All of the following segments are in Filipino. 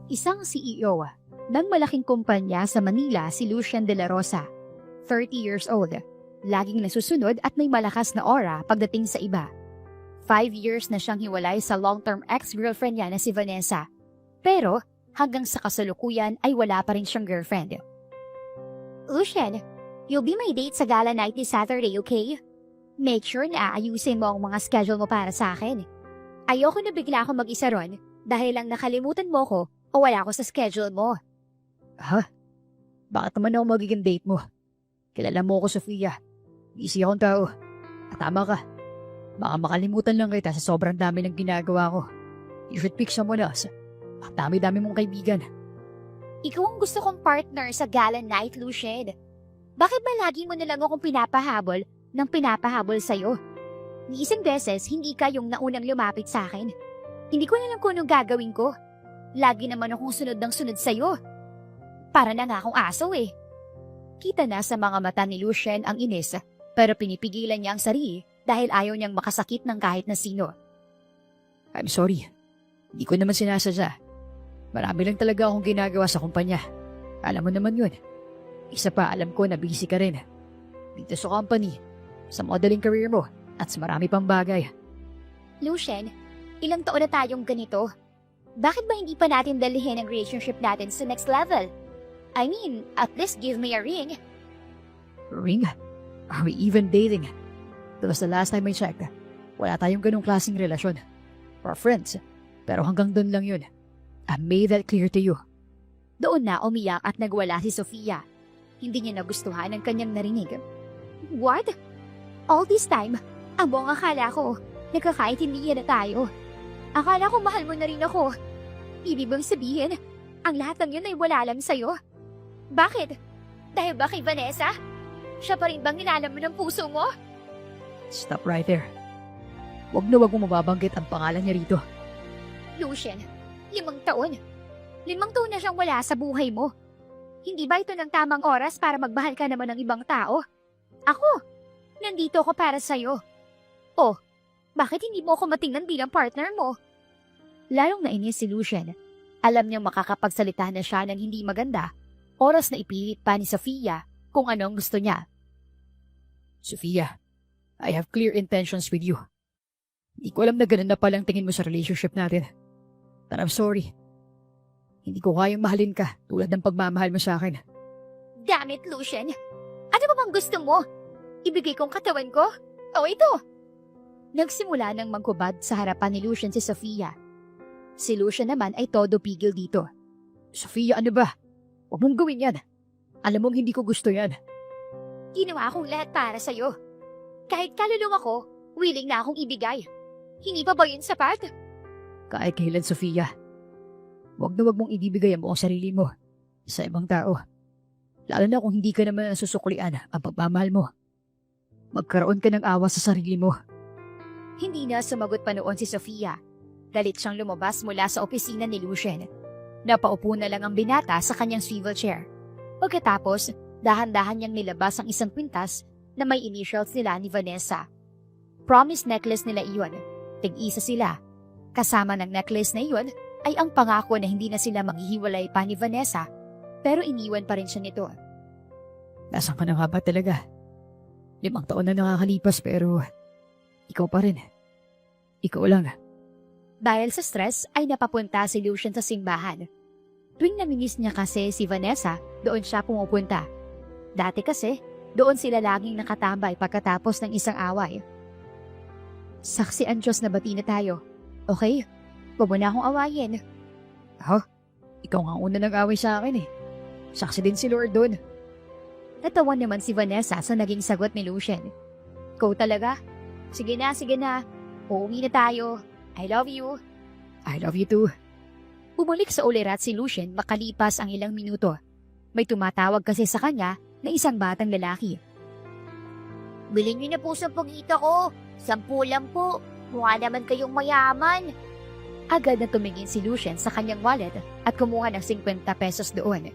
Isang CEO ng malaking kumpanya sa Manila si Lucien De La Rosa, 30 years old, laging nasusunod at may malakas na aura pagdating sa iba. 5 years na siyang hiwalay sa long-term ex-girlfriend niya na si Vanessa. Pero hanggang sa kasalukuyan ay wala pa rin siyang girlfriend. Lucien, you'll be my date sa gala night this Saturday, okay? Make sure na aayusin mo ang mga schedule mo para sa akin. Ayoko na bigla ako mag-isa ron dahil lang nakalimutan mo ko o wala ako sa schedule mo. Ha? Bakit naman ako magiging date mo? Kilala mo ako, Sofia. Busy akong tao. At tama ka. Baka makalimutan lang kita sa sobrang dami ng ginagawa ko. You should pick someone else. Ang dami-dami mong kaibigan. Ikaw ang gusto kong partner sa gala night, Lucien. Bakit ba lagi mo na lang akong pinapahabol ng pinapahabol sa'yo? Ni isang beses, hindi ka yung naunang lumapit sa akin. Hindi ko na alam kung anong gagawin ko. Lagi naman akong sunod ng sunod sa'yo. Para na nga akong aso eh. Kita na sa mga mata ni Lucien ang inis, pero pinipigilan niya ang sarili dahil ayaw niyang makasakit ng kahit na sino. I'm sorry. Hindi ko naman sinasadya. Marami lang talaga akong ginagawa sa kumpanya. Alam mo naman yun. Isa pa, alam ko na busy ka rin. Dito sa company, sa modeling career mo, at sa marami pang bagay. Lucien, ilang taon na tayong ganito? Bakit ba hindi pa natin dalihin ang relationship natin sa next level? I mean, at least give me a ring. Ring? Are we even dating? That was the last time I checked. Wala tayong ganong klaseng relasyon. We're friends. Pero hanggang doon lang yun. I made that clear to you. Doon na umiyak at nagwala si Sofia. Hindi niya nagustuhan ang kanyang narinig. What? All this time, ang buong akala ko, nagkakaintindihan na tayo. Akala ko mahal mo na rin ako. Ibig bang sabihin, ang lahat ng yun ay wala lang sa'yo? Bakit? Dahil ba kay Vanessa? Siya pa rin bang nilalam mo ng puso mo? Stop right there. Wag na wag mo mababanggit ang pangalan niya rito. Lucien, 5 taon. 5 taon na siyang wala sa buhay mo. Hindi ba ito ng tamang oras para magmahal ka naman ng ibang tao? Ako, nandito ako para sa'yo. Oh, bakit hindi mo ako matingnan bilang partner mo? Lalong nainis si Lucien. Alam niyang makakapagsalita na siya ng hindi maganda. Oras na ipilit pa ni Sofia kung anong gusto niya. Sofia, I have clear intentions with you. Hindi ko alam na ganun na palang tingin mo sa relationship natin. But I'm sorry. Hindi ko kayang mahalin ka tulad ng pagmamahal mo sa akin. Damn it, Lucien. Ano ba bang gusto mo? Ibigay kong katawan ko? O ito? Nagsimula ng magkubad sa harapan ni Lucien si Sofia. Si Lucien naman ay todo pigil dito. Sofia, ano ba? Huwag mong gawin yan. Alam mong hindi ko gusto yan. Ginawa akong lahat para sa'yo. Kahit kalulong ako, willing na akong ibigay. Hindi pa ba yun sapat? Kahit kailan, Sofia. Huwag na huwag mong ibibigay ang buong sarili mo sa ibang tao. Lalo na kung hindi ka naman nasusuklian ang pagmamahal mo. Magkaroon ka ng awa sa sarili mo. Hindi na sumagot pa noon si Sofia. Galit siyang lumabas mula sa opisina ni Lucien. Napaupo na lang ang binata sa kanyang swivel chair. Pagkatapos, dahan-dahan niyang nilabas ang isang kwintas na may initials nila ni Vanessa. Promise necklace nila iyon. Tig-isa sila. Kasama ng necklace na iyon ay ang pangako na hindi na sila maghihiwalay pa ni Vanessa, pero iniwan pa rin siya nito. Nasaan ka na nga ba talaga? 5 taon na nakakalipas pero ikaw pa rin. Ikaw lang. Dahil sa stress ay napapunta si Lucien sa simbahan. Tuwing namimiss niya kasi si Vanessa, doon siya pumupunta. Dati kasi, doon sila laging nakatambay pagkatapos ng isang away. Saksi ang Diyos na bati na tayo. Okay? Huwag mo na akong awayin. Ha? Ikaw nga ang una nag-away sa akin eh. Saksi din si Lord doon. Natawa naman si Vanessa sa naging sagot ni Lucien. Ikaw talaga? Sige na. Uuwi na tayo. I love you. I love you too. Bumalik sa ulirat si Lucien makalipas ang ilang minuto. May tumatawag kasi sa kanya na isang batang lalaki. Bilhin niyo na po sa pagita ko. 10 lang po. Mukha naman kayong mayaman. Agad na tumingin si Lucien sa kanyang wallet at kumuha ng 50 pesos doon.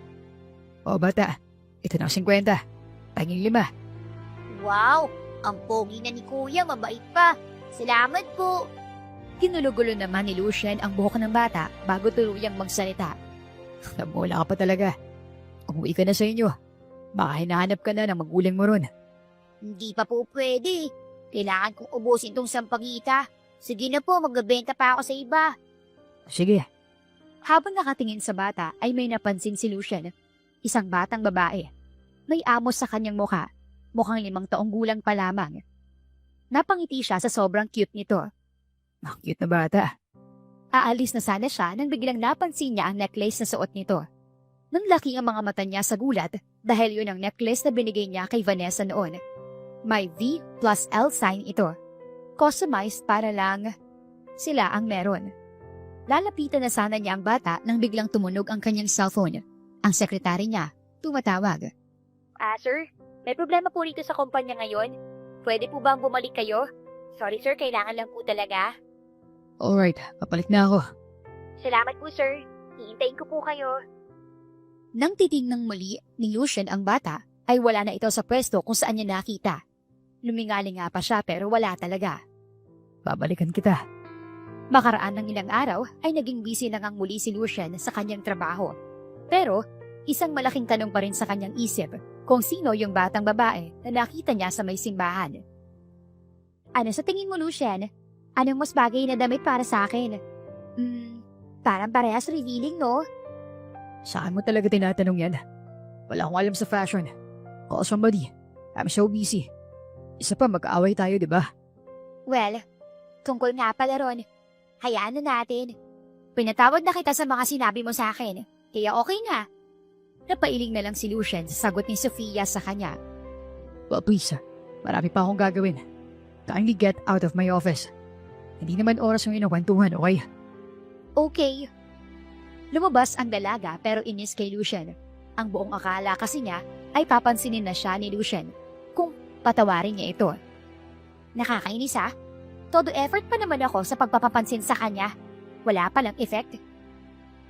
O bata, ito na ang 50. Tanging 5. Wow! Ang pogi na ni Kuya, mabait pa. Salamat po. Ginulo-gulo naman ni Lucien ang buhok ng bata bago tuluyang magsalita. Alam mo, wala ka pa talaga. Umuwi ka na sa inyo. Baka hinahanap ka na ng magulang mo ron. Hindi pa po pwede. Kailangan kong ubusin tong sampagita. Sige na po, magbebenta pa ako sa iba. Sige, Habang nakatingin sa bata ay may napansin si Lucian, isang batang babae. May amos sa kanyang mukha, mukhang 5 taong gulang pa lamang. Napangiti siya sa sobrang cute nito. ang cute na bata. Aalis na sana siya nang biglang napansin niya ang necklace na suot nito. Nang laki ang mga mata niya sa gulat dahil yun ang necklace na binigay niya kay Vanessa noon. May V plus L sign ito. Customized para lang sila ang meron. Lalapitan na sana niya ang bata nang biglang tumunog ang kanyang cellphone. Ang sekretary niya, tumatawag. Sir, may problema po rito sa kumpanya ngayon. Pwede po bang bumalik kayo? Sorry sir, kailangan lang po talaga. Alright, papalik na ako. Salamat po sir. Hihintayin ko po kayo. Nang titingnang muli ni Lucian ang bata, ay wala na ito sa pwesto kung saan niya nakita. Lumingali nga pa siya pero wala talaga. Babalikan kita. Makaraan ng ilang araw ay naging busy na ngang muli si Lucian sa kanyang trabaho. Pero isang malaking tanong pa rin sa kanyang isip kung sino yung batang babae na nakita niya sa may simbahan. Ano sa tingin mo, Lucian? Anong mas bagay na damit para sa akin? Parang parehas revealing, no? Saan mo talaga tinatanong yan? Wala akong alam sa fashion. Call somebody. I'm so busy. Isa pa, mag-aaway tayo, di ba? Well, tungkol nga pala ron, hayaan na natin. Pinatawad na kita sa mga sinabi mo sa akin, kaya okay nga. Napailing na lang si Lucian sa sagot ni Sofia sa kanya. Well, please. Marami pa akong gagawin. Kindly get out of my office. Hindi naman oras yung inakwentuhan, okay? Okay. Lumabas ang dalaga pero inis kay Lucian. Ang buong akala kasi niya ay papansinin na siya ni Lucian kung patawarin niya ito. Nakakainis ah. Todo effort pa naman ako sa pagpapapansin sa kanya. Wala palang effect.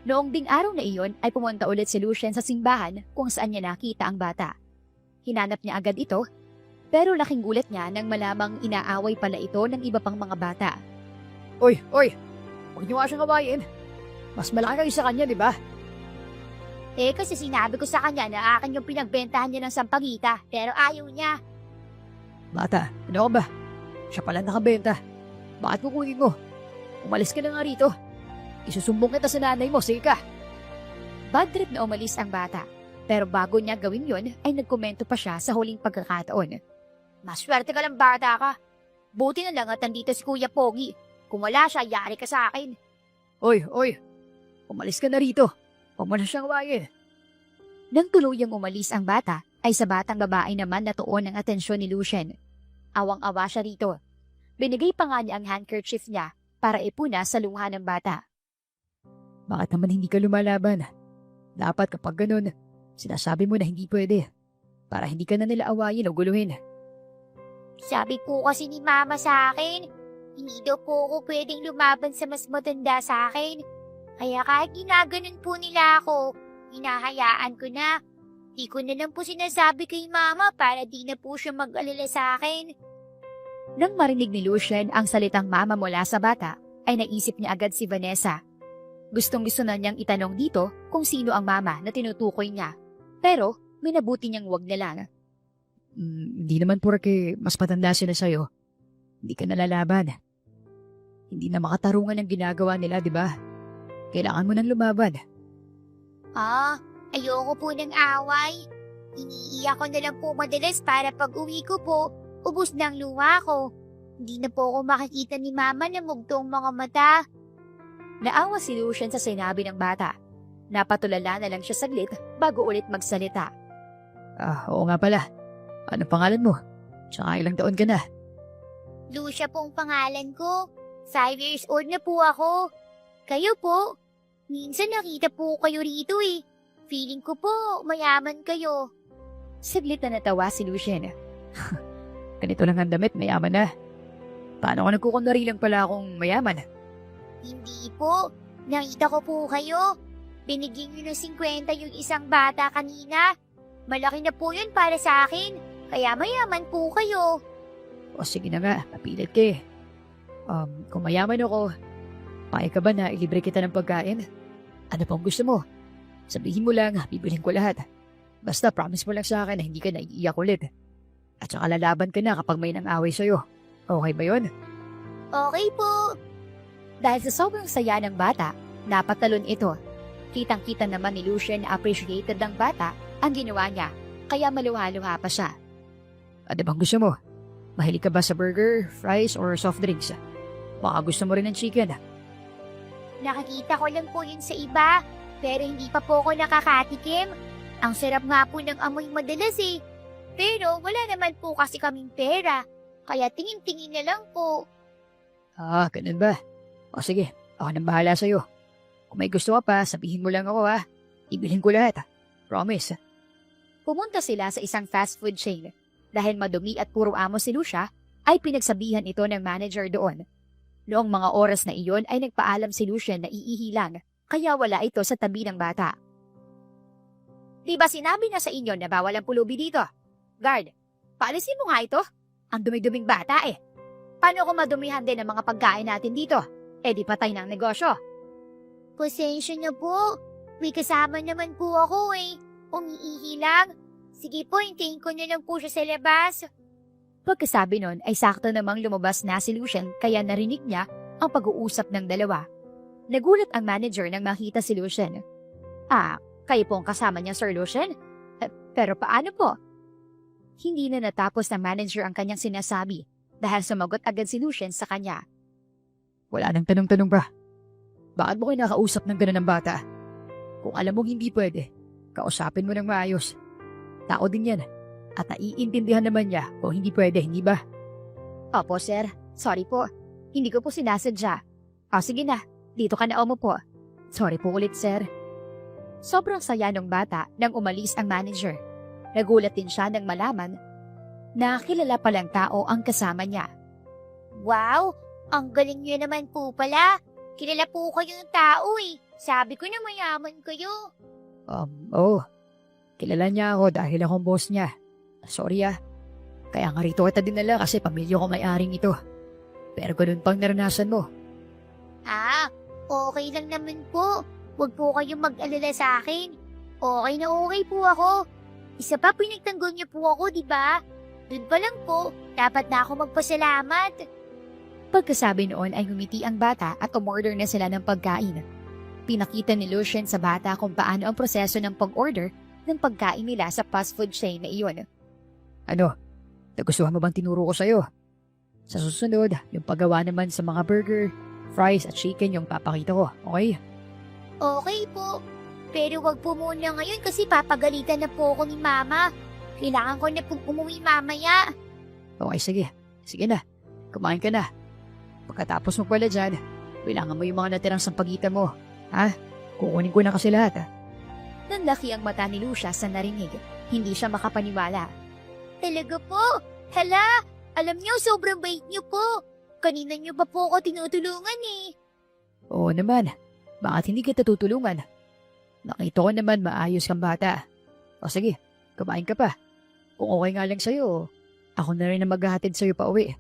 Noong ding araw na iyon ay pumunta ulit si Lucian sa simbahan kung saan niya nakita ang bata. Hinanap niya agad ito, pero laking gulat niya nang malamang inaaway pala ito ng iba pang mga bata. Oy! Huwag niyo nga siyang kawain. Mas malaki kayo sa kanya, di ba? Kasi sinabi ko sa kanya na akin yung pinagbentahan niya ng sampagita, pero ayaw niya. Bata, ano ka ba? Siya pala nakabenta. Bakit kukunin mo? Umalis ka na nga rito. Isusumbong kita sa nanay mo, sige ka. Bad trip na umalis ang bata. Pero bago niya gawin yon ay nagkomento pa siya sa huling pagkakataon. Maswerte ka lang bata ka. Buti na lang at nandito si Kuya Pogi. Kung wala siya, yari ka sa akin. Oy! Umalis ka na rito. Huwag mo na siyang wayin. Nang tuluyang umalis ang bata, ay sa batang babae naman natuon ang atensyon ni Lucian. Awang-awa siya rito. Binigay pa nga niya ang handkerchief niya para ipuna sa luha ng bata. Bakit naman hindi ka lumalaban? Dapat kapag ganun, sinasabi mo na hindi pwede. Para hindi ka na nila awayin o guluhin. Sabi po kasi ni Mama sa akin, hindi daw po ako pwedeng lumaban sa mas matanda sa akin. Kaya kahit ginaganon po nila ako, hinahayaan ko na. Di ko na lang po sinasabi kay Mama para di na po siya mag-alala sa akin. Nang marinig ni Lucian ang salitang mama mula sa bata, ay naisip niya agad si Vanessa. Gustong-gusto na niyang itanong dito kung sino ang mama na tinutukoy niya. Pero minabuti niyang wag na lang. Hindi naman porke mas matanda sila sa'yo. Hindi ka nalalaban. Hindi na makatarungan ang ginagawa nila, di ba? Kailangan mo nang lumaban. Ayoko po ng away. Iniiyak ko na lang po madalas para pag uwi ko po, ubos na ang luha ko. Hindi na po ako makikita ni Mama na mugtong mga mata. Naawa si Lucian sa sinabi ng bata. Napatulala na lang siya saglit bago ulit magsalita. Oo nga pala. Ano pangalan mo? Tsaka ilang taon ka na? Lucia pong pangalan ko. 5 years old na po ako. Kayo po? Minsan nakita po kayo rito eh. Feeling ko po, mayaman kayo. Saglit na natawa si Lucian. Ganito lang ang damit, mayaman na. Paano ka nagkukunwari lang pala akong mayaman? Hindi po. Nakita ko po kayo. Binigyan niyo ng 50 yung isang bata kanina. Malaki na po yun para sa akin. Kaya mayaman po kayo. O sige na nga, napilit ka eh. Kung mayaman ako, payag ka ba na ilibre kita ng pagkain? Ano pang gusto mo? Sabihin mo lang, bibilhin ko lahat. Basta promise mo lang sa akin na hindi ka naiiyak ulit. At saka lalaban ka na kapag may nang-away sa'yo. Okay ba yun? Okay po. Dahil sa sobrang saya ng bata, napatalon ito. Kitang-kita naman ni Lucien na appreciated ng bata ang ginawa niya, kaya maluha-luha pa siya. Ano bang gusto mo? Mahilig ka ba sa burger, fries, or soft drinks? Baka gusto mo rin ng chicken. Nakakita ko lang po yun sa iba, pero hindi pa po ako nakakatikim. Ang sarap nga po ng amoy madalas eh. Pero wala naman po kasi kaming pera, kaya tingin-tingin na lang po. Ah, ganun ba? O sige, ako nang bahala sa'yo. Kung may gusto ka pa, sabihin mo lang ako ha. Ibilhin ko lahat. Promise. Pumunta sila sa isang fast food chain. Dahil madumi at puro amo si Lucia, ay pinagsabihan ito ng manager doon. Noong mga oras na iyon ay nagpaalam si Lucien na iihilang, kaya wala ito sa tabi ng bata. Di ba sinabi na sa inyo na bawal ang pulubi dito? Guard, paalisin mo nga ito. Ang dumi-duming bata eh. Paano kung madumihan din ang mga pagkain natin dito? Eh di patay ng negosyo. Pasensya na po. May kasama naman po ako eh. Umiihi lang. Sige po, hintayin ko na lang po siya sa labas. Pagkasabi nun ay sakto namang lumabas na si Lucien kaya narinig niya ang pag-uusap ng dalawa. Nagulat ang manager nang makita si Lucien. Ah, kayo po ang kasama niya, Sir Lucien? Pero paano po? Hindi na natapos ng manager ang kanyang sinasabi dahil sumagot agad si Lucien sa kanya. Wala nang tanong-tanong ba? Bakit mo kinakausap ng ganun ng bata? Kung alam mong hindi pwede, kausapin mo ng maayos. Tao din yan. At naiintindihan naman niya kung hindi pwede, hindi ba? Opo, sir. Sorry po. Hindi ko po sinasadya. Sige na. Dito ka na umupo. Sorry po ulit, sir. Sobrang saya ng bata nang umalis ang manager. Nagulat din siya nang malaman na kilala palang tao ang kasama niya. Wow, ang galing niyo naman po pala. Kilala po kayo ng tao eh. Sabi ko na mayaman kayo. Oo. Kilala niya ako dahil akong boss niya. Sorry Kaya nga rito kita dinala kasi pamilya ko may-aring ito. Pero ganun pang naranasan mo. Okay lang naman po. Huwag po kayong mag-alala sa akin. Okay na okay po ako. Isa pa pinagtanggol niyo po ako, di ba? Doon pa lang po, dapat na ako magpasalamat. Pagkasabi noon ay ngumiti ang bata at umorder na sila ng pagkain. Pinakita ni Lucien sa bata kung paano ang proseso ng pag-order ng pagkain nila sa fast food chain na iyon. Ano? Nagustuhan mo bang tinuro ko sa'yo? Sa susunod, yung paggawa naman sa mga burger, fries at chicken yung papakita ko, okay? Okay po. Pero wag po muna ngayon kasi papagalitan na po ako ni Mama. Kailangan ko na pong umuwi mamaya. Okay, sige. Sige na. Kumain ka na. Pagkatapos mo pala dyan, kailangan mo yung mga natirang sampagitan mo. Kukunin ko na kasi lahat. Nanlaki ang mata ni Lucia sa narinig. Hindi siya makapaniwala. Talaga po? Hala, alam niyo sobrang bait niyo po. Kanina niyo ba po ako tinutulungan eh? Oo naman. Bakit hindi kita tutulungan? Nakita ko naman maayos kang bata. O sige, kumain ka pa. Kung okay nga lang sa'yo, ako na rin na maghahatid sa'yo pa uwi.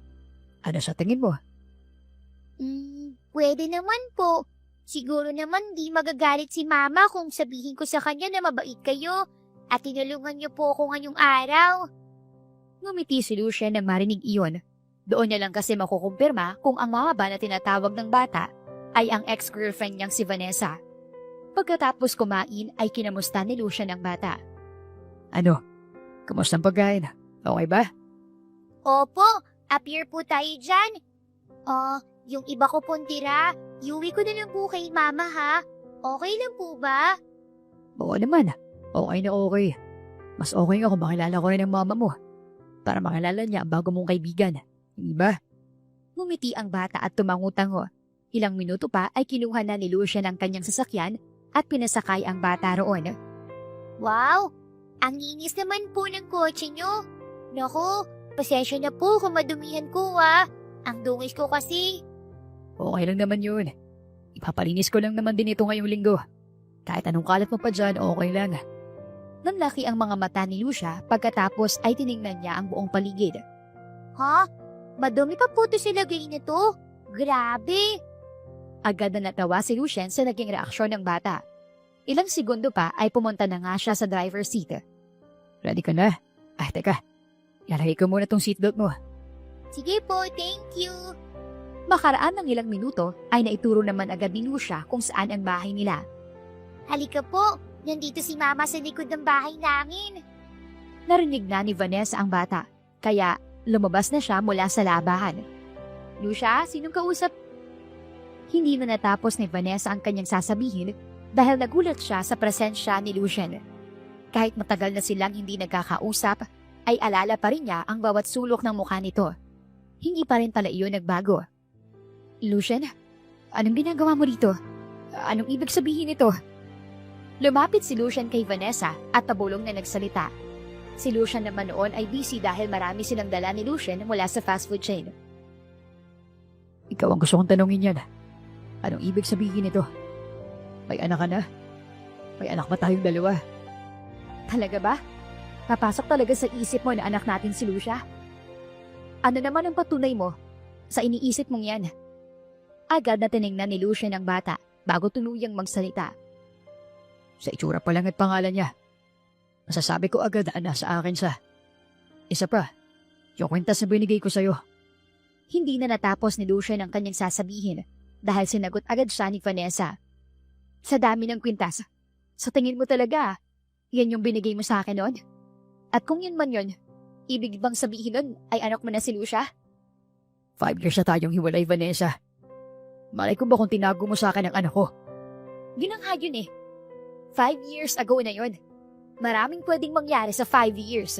Ano sa tingin mo? Pwede naman po. Siguro naman di magagalit si Mama kung sabihin ko sa kanya na mabait kayo at tinulungan niyo po ako ngayong araw. Ngumiti si Lucien nang marinig iyon. Doon niya lang kasi makukumpirma kung ang mga ba na tinatawag ng bata ay ang ex-girlfriend niyang si Vanessa. Pagkatapos kumain ay kinamusta ni Lucien ang bata. Ano? Kamusta ang pagkain? Okay ba? Opo, appear po tayo dyan. Yung iba ko pong tira, iuwi ko na lang po kay Mama ha. Okay lang po ba? Oo naman. Okay na okay. Mas okay nga kung makilala ko rin ang mama mo. Para makilala niya ang bago mong kaibigan. Hindi ba? Ngumiti ang bata at tumango-tango. Ilang minuto pa ay kinuha na ni Lucien ang kanyang sasakyan at pinasakay ang bata roon. Wow, ang linis naman po ng kotse nyo. Naku, pasensya na po kung madumihan ko Ang dungis ko kasi. Okay lang naman yun. Ipapalinis ko lang naman din ito ngayong linggo. Kahit anong kalat mo pa dyan, okay lang. Nanlaki ang mga mata ni Lucia pagkatapos ay tiningnan niya ang buong paligid. Ha? Madumi pa po ito sa lagay na to. Grabe. Agad na natawa si Lucien sa naging reaksyon ng bata. Ilang segundo pa ay pumunta na nga siya sa driver's seat. Ready ka na? Teka. Ilalagay ko muna tong seatbelt mo. Sige po, thank you. Makaraan ng ilang minuto ay naituro naman agad ni Lucia kung saan ang bahay nila. Halika po, nandito si Mama sa likod ng bahay namin. Narinig na ni Vanessa ang bata, kaya lumabas na siya mula sa labahan. Lucia, sinong kausap? Hindi na natapos ni Vanessa ang kanyang sasabihin dahil nagulat siya sa presensya ni Lucien. Kahit matagal na silang hindi nagkakausap, ay alala pa rin niya ang bawat sulok ng mukha nito. Hindi pa rin pala iyon nagbago. Lucien, anong ginagawa mo dito? Anong ibig sabihin nito? Lumapit si Lucien kay Vanessa at pabulong na nagsalita. Si Lucien naman noon ay busy dahil marami silang dala ni Lucien mula sa fast food chain. Ikaw ang gusto kong tanongin yan. Anong ibig sabihin nito? May anak ka na? May anak ba tayong dalawa? Talaga ba? Papasok talaga sa isip mo na anak natin si Lucia? Ano naman ang patunay mo sa iniisip mong yan? Agad na tiningnan ni Lucien ang bata bago tuluyang magsalita. Sa itsura pa lang at pangalan niya. Masasabi ko agad na nasa akin sa... Isa pa, yung kwintas na binigay ko sa'yo. Hindi na natapos ni Lucien ang kanyang sasabihin dahil sinagot agad siya ni Vanessa. Sa dami ng kwintas, sa tingin mo talaga, yan yung binigay mo sa akin noon? At kung yun man yun, ibig bang sabihin nun ay anak mo na si Lucia? 5 years na tayong hiwalay, Vanessa. Malay ko ba kung tinago mo sa akin ang anak ko? Yun ang yun eh. 5 years ago na yun. Maraming pwedeng mangyari sa 5 years.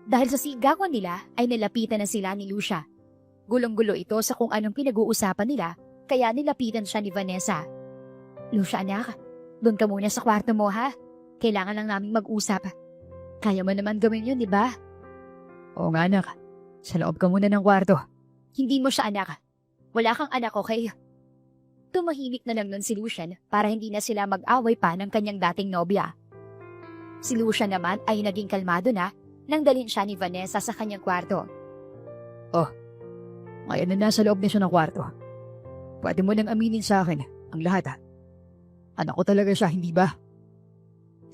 Dahil sa sigawan nila ay nilapitan na sila ni Lucia. Gulong-gulo ito sa kung anong pinag-uusapan nila kaya nilapitan siya ni Vanessa. Lucia anak, doon ka muna sa kwarto mo ha. Kailangan lang naming mag-usap. Kaya mo naman gawin yun, di ba? Oo nga anak, sa loob ka muna ng kwarto. Hindi mo siya anak. Wala kang anak, okay? Tumahimik na lang nun si Lucien para hindi na sila mag-away pa ng kanyang dating nobya. Si Lucien naman ay naging kalmado na nang dalhin siya ni Vanessa sa kanyang kwarto. Ngayon na nasa loob na siya ng kwarto. Pwede mo nang aminin sa akin ang lahat ha. Anak ko talaga siya, hindi ba?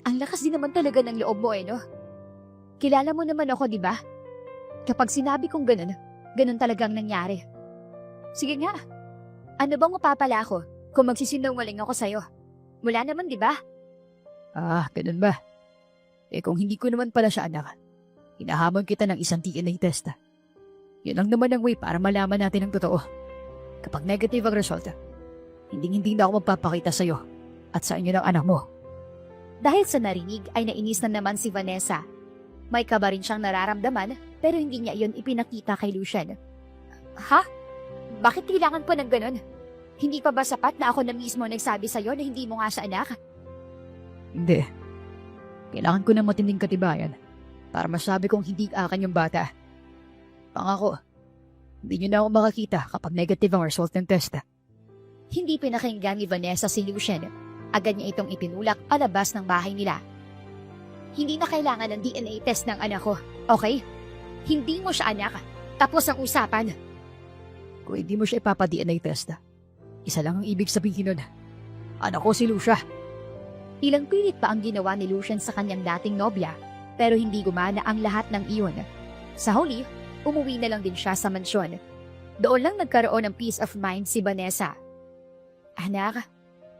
Ang lakas din naman talaga ng loob mo no? Kilala mo naman ako, di ba? Kapag sinabi kong ganun talagang nangyari. Sige nga, ano bang mapapala ko kung magsisinungaling ako sa'yo? Wala naman, di ba? Ganun ba? Kung hindi ko naman pala siya anak, hinahamon kita ng isang DNA test. Yun lang naman ang way para malaman natin ang totoo. Kapag negative ang result, hindi na ako magpapakita sa'yo at sa inyo ng anak mo. Dahil sa narinig ay nainis na naman si Vanessa. May kaba rin siyang nararamdaman pero hindi niya iyon ipinakita kay Lucien. Ha? Bakit kailangan pa ng ganun? Hindi pa ba sapat na ako na mismo nagsabi sa'yo na hindi mo nga siya anak? Hindi. Kailangan ko ng matinding katibayan para masabi kong hindi akin yung bata. Pangako, hindi niyo na ako makakita kapag negative ang result ng test. Hindi pinakinggan ni Vanessa si Lucien. Agad niya itong itinulak palabas ng bahay nila. Hindi na kailangan ng DNA test ng anak ko, okay? Hindi mo siya anak. Tapos ang usapan. Kung hindi mo siya ipapa-DNA test, isa lang ang ibig sabihin nun. Anak ko si Lucia. Ilang pilit pa ang ginawa ni Lucien sa kanyang dating nobya, pero hindi gumana ang lahat ng iyon. Sa huli, umuwi na lang din siya sa mansyon. Doon lang nagkaroon ng peace of mind si Vanessa. Anak,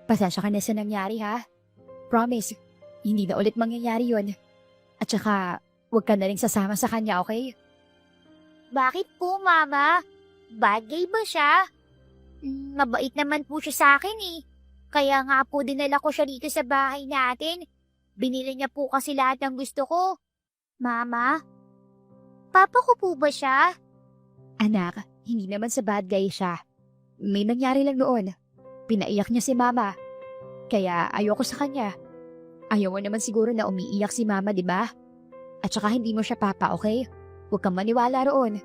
pasensya ka na sa nangyari ha. Promise, hindi na ulit mangyayari yon. At saka, huwag ka na rin sasama sa kanya, okay? Bakit po, Mama? Bad guy ba siya? Mabait naman po siya sa akin eh. Kaya nga po dinala ko siya dito sa bahay natin. Binili niya po kasi lahat ng gusto ko. Mama? Papa ko po ba siya? Anak, hindi naman sa bad guy siya. May nangyari lang noon. Pinaiyak niya si Mama. Kaya ayoko sa kanya. Ayaw mo naman siguro na umiiyak si Mama, di ba? At saka hindi mo siya papa, okay? Huwag kang maniwala roon.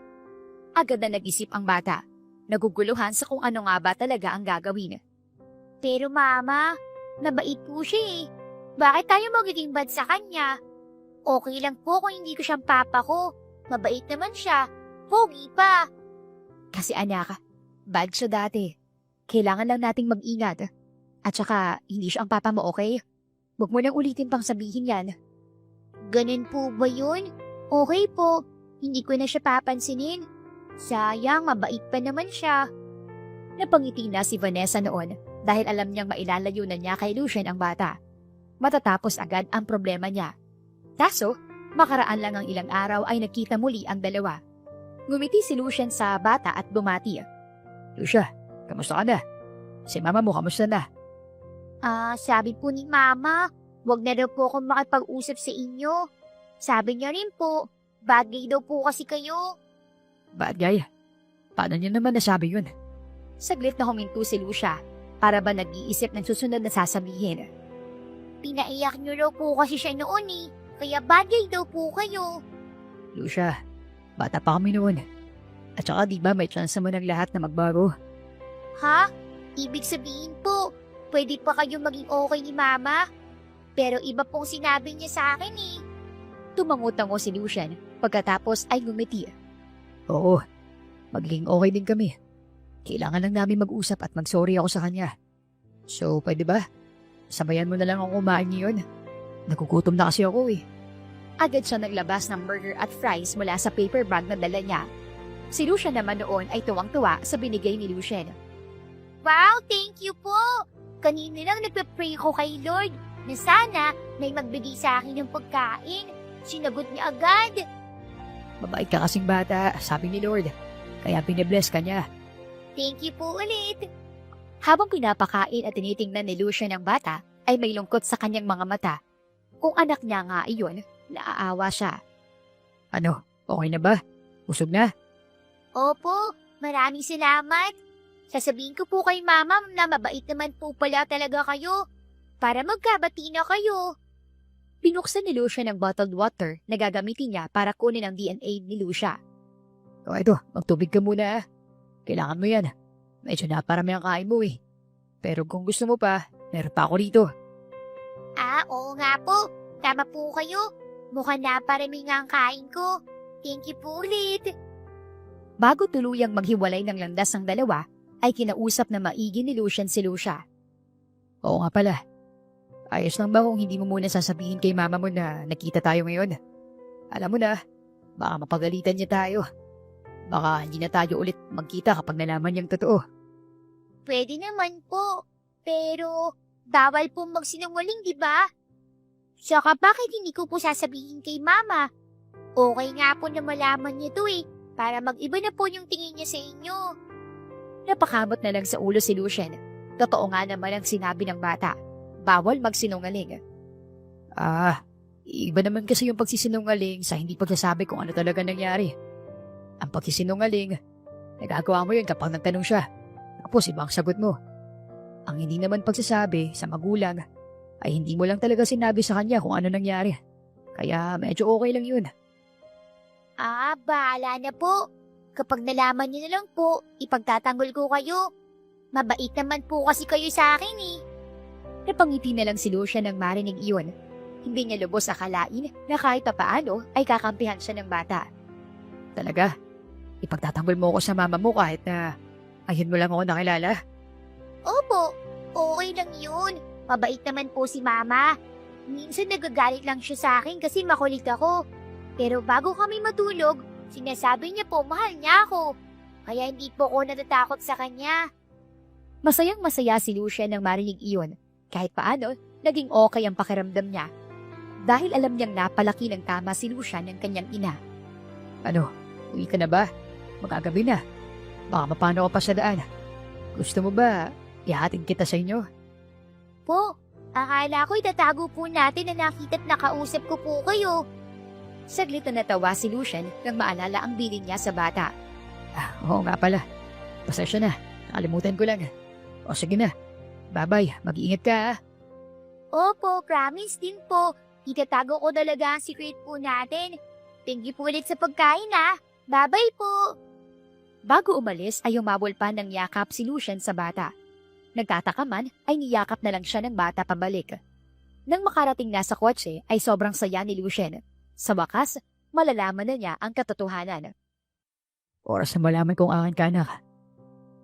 Agad na nag-isip ang bata. Naguguluhan sa kung ano nga ba talaga ang gagawin. Pero Mama, nabait po siya eh. Bakit tayo magiging bad sa kanya? Okay lang po kung hindi ko siyang papa ko. Mabait naman siya. Pogi pa. Kasi anak, bad siya dati. Kailangan lang nating mag-ingat. At saka, hindi siya ang papa mo, okay? Huwag mo nang ulitin pang sabihin yan. Ganun po ba yun? Okay po, hindi ko na siya papansinin. Sayang, mabait pa naman siya. Napangiti na si Vanessa noon dahil alam niyang mailalayo na niya kay Lucien ang bata. Matatapos agad ang problema niya. Kaso, makaraan lang ang ilang araw ay nagkita muli ang dalawa. Ngumiti si Lucien sa bata at bumati. Lucia, kamusta ka na? Si mama mo, kamusta na? Sabi po ni Mama, wag na daw po akong makipag-usap sa inyo. Sabi niya rin po, bagay daw po kasi kayo. Bagay? Paano niya naman nasabi yun? Saglit na huminto si Lucia para ba nag-iisip ng susunod na sasabihin. Pinaiyak niyo raw po kasi siya noon eh, kaya bagay daw po kayo. Lucia, bata pa kami noon. At saka di ba may chance naman ng lahat na magbago? Ha? Ibig sabihin po, pwede pa kayo maging okay ni Mama? Pero iba pong sinabi niya sa akin eh. Tumango-tango si Lucien pagkatapos ay ngumiti. Oo, magiging okay din kami. Kailangan lang namin mag-usap at mag-sorry ako sa kanya. So, pwede ba? Sabayan mo na lang ako kumain ngayon. Nagugutom na kasi ako eh. Agad siya naglabas ng burger at fries mula sa paper bag na dala niya. Si Lucien naman noon ay tuwang-tuwa sa binigay ni Lucien. Wow, thank you po! Kanina lang nagpe-pray ko kay Lord na sana may magbigay sa akin ng pagkain. Sinagot niya agad. Mabait ka kasing bata, sabi ni Lord. Kaya pinibless ka niya. Thank you po ulit. Habang pinapakain at tinitingnan ni Lucien ang bata, ay may lungkot sa kanyang mga mata. Kung anak niya nga iyon, naaawa siya. Ano, okay na ba? Busog na? Opo, maraming salamat. Sasabihin ko po kay Mama na mabait naman po pala talaga kayo para magkabati na kayo. Binuksan ni Lucia ng bottled water na gagamitin niya para kunin ang DNA ni Lucia. O ito, magtubig ka muna ah. Kailangan mo yan. Medyo naparami ang kain mo eh. Pero kung gusto mo pa, meron pa ako rito. Oo nga po. Tama po kayo. Mukhang naparami nga ang kain ko. Thank you po ulit. Bago tuluyang maghiwalay ng landas ang dalawa, ay kinausap na maigi ni Lucien si Lucia. Oo nga pala. Ayos lang ba kung hindi mo muna sasabihin kay mama mo na nakita tayo ngayon? Alam mo na, baka mapagalitan niya tayo. Baka hindi na tayo ulit magkita kapag nalaman niyang totoo. Pwede naman po. Pero bawal po magsinungaling, di ba? Saka bakit hindi ko po sasabihin kay Mama? Okay nga po na malaman niya to eh, para mag-iba na po yung tingin niya sa inyo. Napakamot na lang sa ulo si Lucien. Totoo nga naman ang sinabi ng bata. Bawal magsinungaling. Iba naman kasi yung pagsisinungaling sa hindi pagsasabi kung ano talaga nangyari. Ang pagsisinungaling, nagagawa mo yun kapag nagtanong siya. Tapos ibang sagot mo. Ang hindi naman pagsasabi sa magulang ay hindi mo lang talaga sinabi sa kanya kung ano nangyari. Kaya medyo okay lang yun. Bahala na po. Kapag nalaman niyo na lang po, ipagtatanggol ko kayo. Mabait naman po kasi kayo sa akin eh. Napangiti na lang si Lucien nang marinig iyon. Hindi niya lubos akalain na kahit papaano ay kakampihan siya ng bata. Talaga? Ipagtatanggol mo ako sa mama mo kahit na ayun mo lang ako nakilala? Opo, okay lang yun. Mabait naman po si Mama. Minsan nagagalit lang siya sa akin kasi makulit ako. Pero bago kami matulog, sinasabi niya po mahal niya ako. Kaya hindi po ako natatakot sa kanya. Masayang masaya si Lucien nang marinig iyon. Kahit paano, naging okay ang pakiramdam niya. Dahil alam niyang napalaki ng tama si Lucien ng kanyang ina. Ano, uwi ka na ba? Magagabi na. Baka mapano ka pa sa daan. Gusto mo ba ihatid kita sa inyo? Po, akala ko itatago po natin na nakita't nakausap ko po kayo. Saglit na natawa si Lucien nang maalala ang bilin niya sa bata. Oo nga pala. Pasensya na. Nakalimutan ko lang. O sige na. Bye-bye. Mag-iingat ka ah. Opo, promise din po. Itatago ko talaga ang secret po natin. Thank you po ulit sa pagkain ah. Bye-bye po. Bago umalis ay umabol pa ng yakap si Lucien sa bata. Nagtataka man ay niyakap na lang siya ng bata pabalik. Nang makarating na sa kotse ay sobrang saya ni Lucien. Sa wakas, malalaman na niya ang katotohanan. Oras na malaman kong akin ka anak.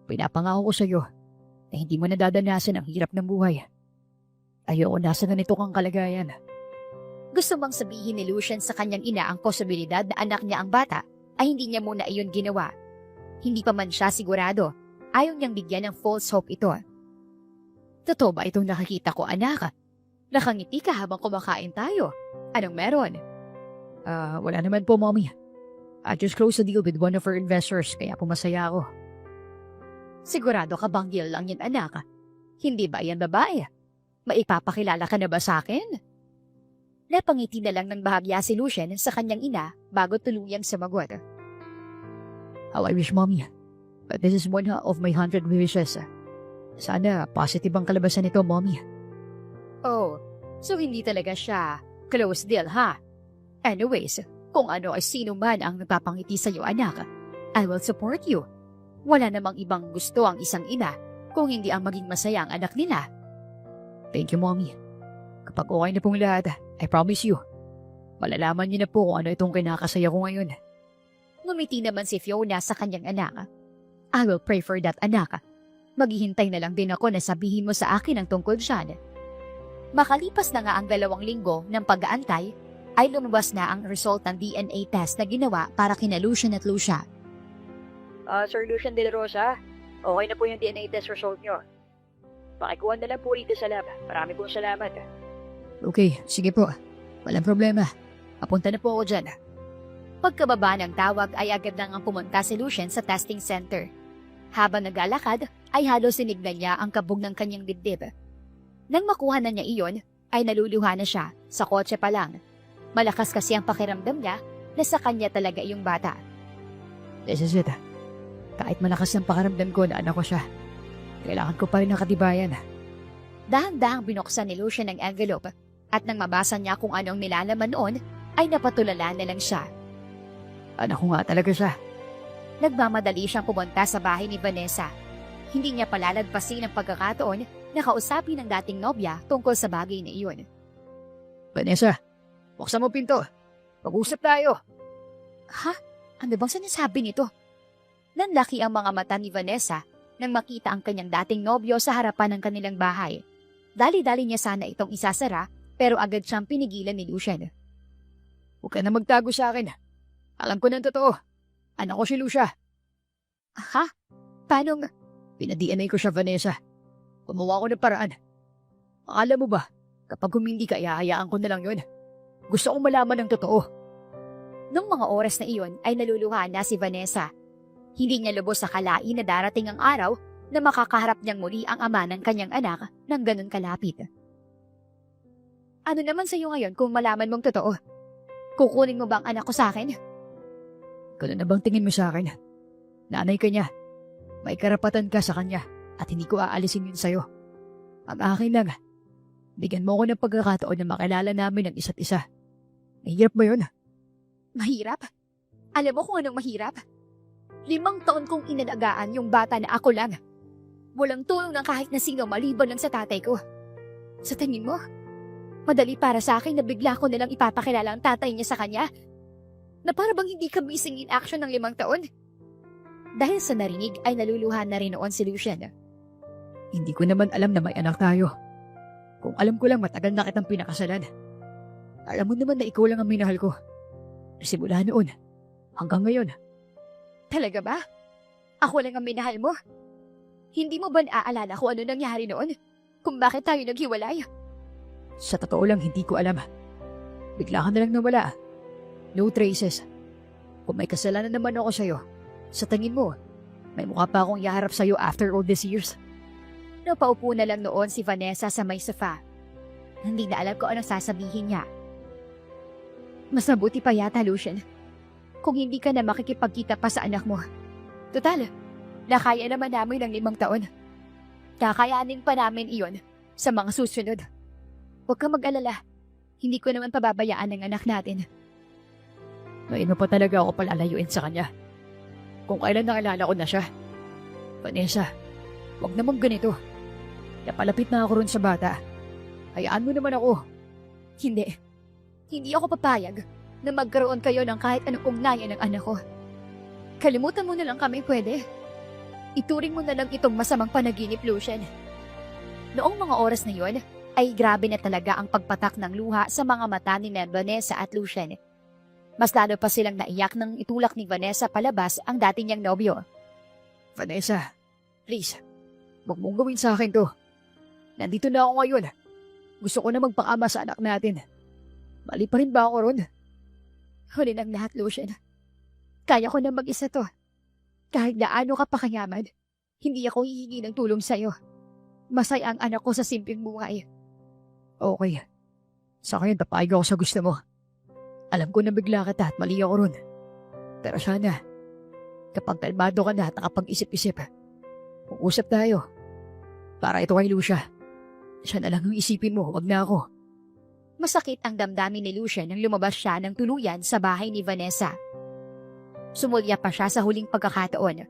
Pinapangako ko sa iyo. na hindi mo nadadanasan ang hirap ng buhay. Ayoko nasa ganito kang kalagayan. Gusto bang sabihin ni Lucian sa kanyang ina ang posibilidad na anak niya ang bata ay hindi niya muna iyon ginawa? Hindi pa man siya sigurado. Ayaw niyang bigyan ng false hope ito. Totoo ba itong nakikita ko, anak? Nakangiti ka habang kumakain tayo. Anong meron? Wala naman po, Mommy. I just closed a deal with one of our investors, kaya pumasaya ako. Sigurado ka bang deal lang yan, anak? Hindi ba yan babae? Maipapakilala ka na ba sa akin? Napangiti na lang ng bahagya si Lucian sa kanyang ina bago tuluyang sumagot. How I wish, Mommy. But this is one of my 100 wishes. Sana positive ang kalabasan nito, Mommy. Oh, so hindi talaga siya close deal, ha? Anyways, kung ano ay sino man ang nagpapangiti sa iyo, anak, I will support you. Wala namang ibang gusto ang isang ina kung hindi ang maging masaya ang anak nila. Thank you, Mommy. Kapag okay na pong lahat, I promise you, malalaman niyo na po kung ano itong kinakasaya ko ngayon. Ngumiti naman si Fiona sa kanyang anak. I will pray for that, anak. Maghihintay na lang din ako na sabihin mo sa akin ang tungkol dyan. Makalipas na nga ang 2 linggo ng pag-aantay, ay lumabas na ang result ng DNA test na ginawa para kina Lucian at Lucia. Sir Lucian De La Rosa, okay na po yung DNA test result nyo. Pakikuha na lang po rito sa lab. Marami pong salamat. Okay, sige po. Walang problema. Papunta na po ako dyan. Pagkababa ng tawag ay agad nang ang pumunta si Lucian sa testing center. Habang naglalakad, ay halos sinignan niya ang kabog ng kanyang dibdib. Nang makuha na niya iyon, ay naluluha na siya sa kotse pa lang. Malakas kasi ang pakiramdam niya na sa kanya talaga yung bata. This is it. Kahit malakas ang pakiramdam ko na anak ko siya, kailangan ko pa rin ng katibayan. Dahan-dahang binuksan ni Lucian ang envelope at nang mabasa niya kung anong nilalaman noon, ay napatulala na lang siya. Anak ko nga talaga siya. Nagmamadali siyang pumunta sa bahay ni Vanessa. Hindi niya palalagpasin ang pagkakataon na kausapin ng dating nobya tungkol sa bagay na iyon. Vanessa, buksan mo pinto. Pag-usap tayo. Ha? Ano bang sinasabi nito? Nanlaki ang mga mata ni Vanessa nang makita ang kanyang dating nobyo sa harapan ng kanilang bahay. Dali-dali niya sana itong isasara pero agad siyang pinigilan ni Lucian. Huwag ka na magtago sa akin. Alam ko ng totoo. Anak ko si Lucia. Ha? Paano? Pina-DNA ko siya, Vanessa. Gumawa ko ng paraan. Akala mo ba, kapag humindi ka, ihahayaan ko na lang yun? Gusto kong malaman ng totoo. Nung mga oras na iyon ay naluluha na si Vanessa. Hindi niya lubos sa kalain na darating ang araw na makakaharap niyang muli ang ama ng kanyang anak ng ganun kalapit. Ano naman sa iyo ngayon kung malaman mong totoo? Kukunin mo ba ang anak ko sa akin? Ganun na bang tingin mo sa akin? Nanay ka niya. May karapatan ka sa kanya at hindi ko aalisin yun sa'yo. Ang akin lang, bigyan mo ko ng pagkakataon na makilala namin ang isa't isa. Mahirap ba yun? Mahirap? Alam mo kung anong mahirap? 5 taon kong inalagaan yung bata na ako lang. Walang tulong ng kahit na sino maliban lang sa tatay ko. Sa tingin mo, madali para sa akin na bigla ko nalang ipapakilala ang tatay niya sa kanya? Na para bang hindi ka missing in action ng 5 taon? Dahil sa narinig ay naluluhan na rin noon si Lucian. Hindi ko naman alam na may anak tayo. Kung alam ko lang matagal na kitang pinakasalan. Alam mo naman na ikaw lang ang minahal ko. Simula noon, hanggang ngayon. Talaga ba? Ako lang ang minahal mo? Hindi mo ba naaalala kung ano nangyari noon? Kung bakit tayo naghiwalay? Sa totoo lang, hindi ko alam. Bigla ka na lang nawala. No traces. Kung may kasalanan naman ako sa'yo, sa tingin mo, may mukha pa akong iharap sa'yo after all these years. Napaupo na lang noon si Vanessa sa may sofa. Hindi na alam ko anong sasabihin niya. Mas mabuti pa yata, Lucian, kung hindi ka na makikipagkita pa sa anak mo. Total, nakaya naman namin ng 5 taon. Kakayanin pa namin iyon sa mga susunod. Huwag kang mag-alala. Hindi ko naman pababayaan ang anak natin. Ngayon mo pa talaga ako palalayuin sa kanya. Kung kailan naalala ko na siya. Vanessa, huwag naman ganito. Napalapit na ako ron sa bata. Hayaan mo naman ako. Hindi. Hindi ako papayag na magkaroon kayo ng kahit anong ugnayan ng anak ko. Kalimutan mo na lang kami, pwede? Ituring mo na lang itong masamang panaginip, Lucian. Noong mga oras na yon, ay grabe na talaga ang pagpatak ng luha sa mga mata ni Vanessa at Lucian. Mas lalo pa silang naiyak nang itulak ni Vanessa palabas ang dati niyang nobyo. Vanessa, please, huwag mong gawin sa akin to. Nandito na ako ngayon. Gusto ko na magpakama sa anak natin. Mali pa rin ba ako ron? Huli ng lahat, Lucian. Kaya ko na mag-isa to. Kahit gaano ka pa kayaman, hindi ako hihingi ng tulong sa'yo. Masaya ang anak ko sa simpleng buhay. Okay. Sa akin, papayag ako sa gusto mo. Alam ko na bigla kita at mali ako ron. Pero sana, kapag kalmado ka na at nakapag-isip-isip, mag-usap tayo. Para ito kay Lucia. Siya na lang ang isipin mo, wag na ako. Masakit ang damdamin ni Lucian nang lumabas siya ng tuluyan sa bahay ni Vanessa. Sumulya pa siya sa huling pagkakataon.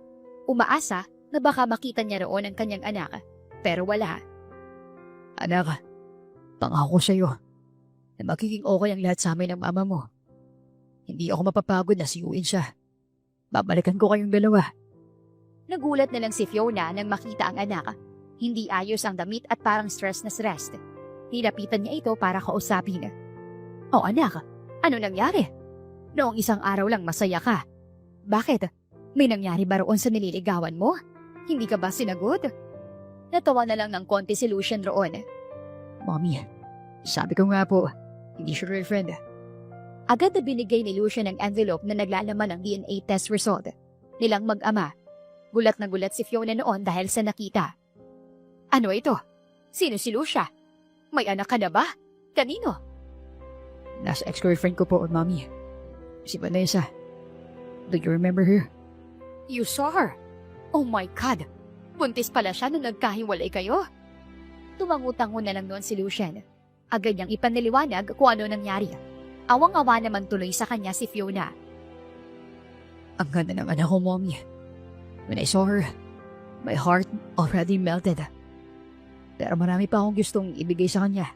Umaasa na baka makita niya roon ang kanyang anak. Pero wala. Anak, pangako sa'yo na magiging okay ang lahat sa amin ng mama mo. Hindi ako mapapagod na siyuin siya. Babalikan ko kayong dalawa. Nagulat na lang si Fiona nang makita ang anak. Hindi ayos ang damit at parang stress na stressed. Nilapitan niya ito para kausapin. "Oh anak, ano nangyari? Noong isang araw lang masaya ka. Bakit? May nangyari ba roon sa nililigawan mo? Hindi ka ba sinagot?" Natawa na lang ng konti si Lucian roon. Mommy, sabi ko nga po, hindi siya girlfriend. Agad na binigay ni Lucian ang envelope na naglalaman ng DNA test result nilang mag-ama. Gulat na gulat si Fiona noon dahil sa nakita. "Ano ito? Sino si Lucia? May anak ka na ba? Kanino?" Nasa ex-girlfriend ko po, Mommy. Si Vanessa. Do you remember her? "You saw her? Oh my God! Buntis pala siya nung nagkahiwalay kayo?" Tumangutango na lang noon si Lucian. Agad niyang ipaniliwanag kung ano nangyari. Awang-awa naman tuloy sa kanya si Fiona. Ang ganda ng anak ko, Mommy. When I saw her, my heart already melted. Pero marami pa akong gustong ibigay sa kanya.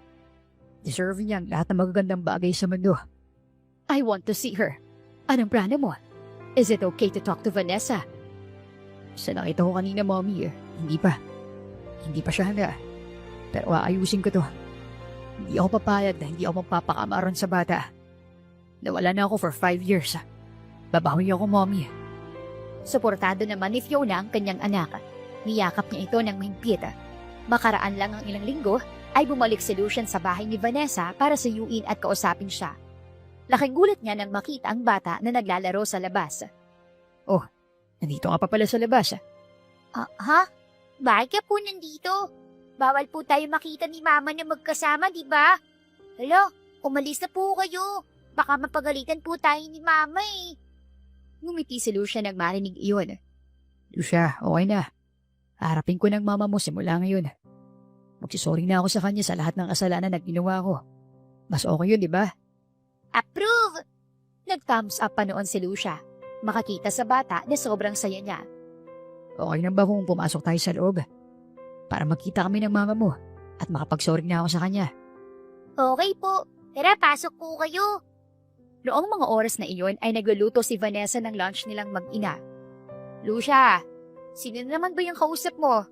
Deserve niya ang lahat ng magagandang bagay sa mundo. "I want to see her. Anong plano mo? Is it okay to talk to Vanessa?" Sa nakita ko kanina, Mommy, hindi pa. Hindi pa siya handa. Pero aayusin ko to. Hindi ako papayag na hindi ako magpapakamaron sa bata. Nawala na ako for 5 years. Babawi ako, Mommy. Suportado naman ni Fiona ang kanyang anak. Niyakap niya ito ng mahigpit. Makaraan lang ang ilang linggo ay bumalik si Lucian sa bahay ni Vanessa para suyuin at kausapin siya. Laking gulat niya nang makita ang bata na naglalaro sa labas. "Oh, nandito ka pa pala sa labas." Ha? Bakit ka po nandito? Bawal po tayo makita ni Mama na magkasama, di ba? Hala, umalis na po kayo. Baka mapagalitan po tayo ni Mama eh. Ngumiti si Lucian nang marinig iyon. Lucia, okay na. Harapin ko ng mama mo simula ngayon. Magsisorry na ako sa kanya sa lahat ng kasalanan na ginawa ko. Mas okay yun, di ba? Approve! Nag-thumbs up pa noon si Lucia. Makakita sa bata na sobrang saya niya. Okay na ba kung pumasok tayo sa loob? Para magkita kami ng mama mo at makapagsorry na ako sa kanya. Okay po. Tara, pasok po kayo. Noong mga oras na iyon ay nagluluto si Vanessa ng lunch nilang mag-ina. "Lucia, sino na naman ba yung kausap mo?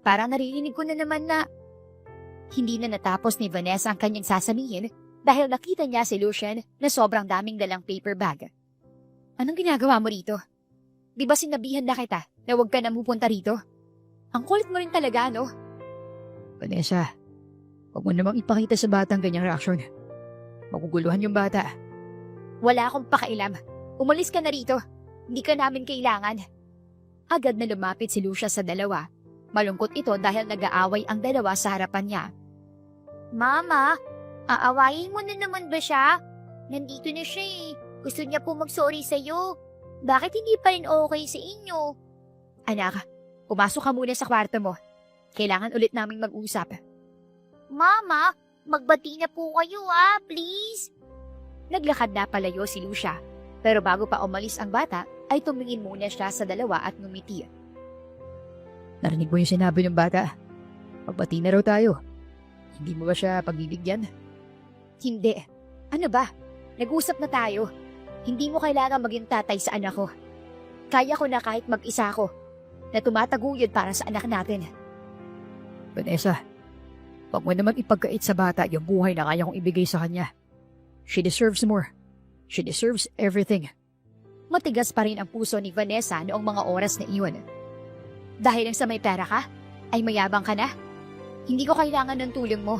Parang naririnig ko na naman na..." Hindi na natapos ni Vanessa ang kanyang sasabihin dahil nakita niya si Lucian na sobrang daming dalang paper bag. "Anong ginagawa mo rito? Di ba sinabihan na kita na huwag ka na pupunta rito? Ang kulit mo rin talaga, no?" Vanessa, huwag mo namang ipakita sa batang ganyang reaksyon. Maguguluhan yung bata. "Wala akong pakailam. Umalis ka na rito. Hindi ka namin kailangan." Agad na lumapit si Lucia sa dalawa. Malungkot ito dahil nag-aaway ang dalawa sa harapan niya. Mama, aawayin mo na naman ba siya? Nandito na siya eh. Gusto niya po mag-sorry sa'yo. Bakit hindi pa rin okay sa inyo? "Anak, pumasok ka muna sa kwarto mo. Kailangan ulit naming mag-usap." Mama, magbati na po kayo please. Naglakad na palayo si Lucia. Pero bago pa umalis ang bata, ay tumingin muna siya sa dalawa at ngumiti. Narinig mo yung sinabi ng bata? Magbati na raw tayo. Hindi mo ba siya pagbibigyan? "Hindi. Ano ba? Nag-usap na tayo. Hindi mo kailangan maging tatay sa anak ko. Kaya ko na kahit mag-isa ko. na tumataguyod para sa anak natin. Vanessa, wag mo naman ipagkait sa bata yung buhay na kaya kong ibigay sa kanya. She deserves more. She deserves everything. Matigas pa rin ang puso ni Vanessa noong mga oras na iyon. Dahil lang sa may pera ka, ay mayabang ka na. Hindi ko kailangan ng tulong mo.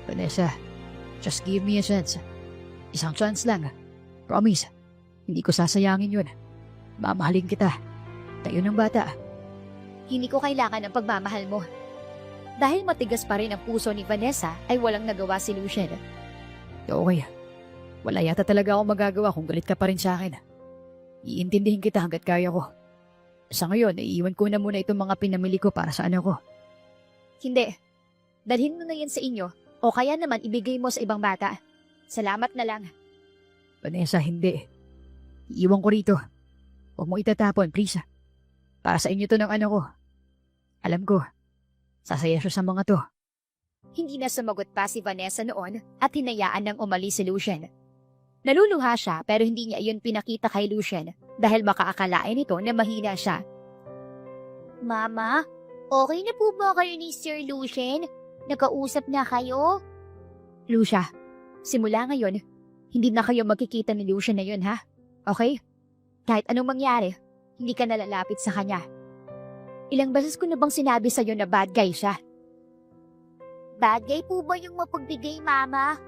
Vanessa, just give me a chance. Isang chance lang. Promise, hindi ko sasayangin yun. Mamahalin kita. Tayo ng bata. Hindi ko kailangan ng pagmamahal mo. Dahil matigas pa rin ang puso ni Vanessa, ay walang nagawa si Lucien. Okay. Wala yata talaga akong magagawa kung galit ka pa rin sa akin. Iintindihin kita hanggat kaya ko. Sa ngayon, iiwan ko na muna itong mga pinamili ko para sa anak ko. Hindi. Dalhin mo na yan sa inyo o kaya naman ibigay mo sa ibang bata. Salamat na lang. Vanessa, hindi. Iiwan ko rito. Huwag mo itatapon, please. Para sa inyo to ng anak ko. Alam ko, sasaya siya sa mga to. Hindi na sumagot pa si Vanessa noon at hinayaan nang umalis si Lucien. Naluluha siya pero hindi niya iyon pinakita kay Lucien dahil baka akalain nito na mahina siya. Mama, okay na po ba kayo ni Sir Lucien? Nakausap na kayo? Lucia, simula ngayon, hindi na kayo magkikita ni Lucien na yun, ha? Okay? Kahit anong mangyari, hindi ka nalalapit sa kanya. Ilang beses ko na bang sinabi sa'yo na bad guy siya? Bad guy po ba yung mapagbigay, Mama?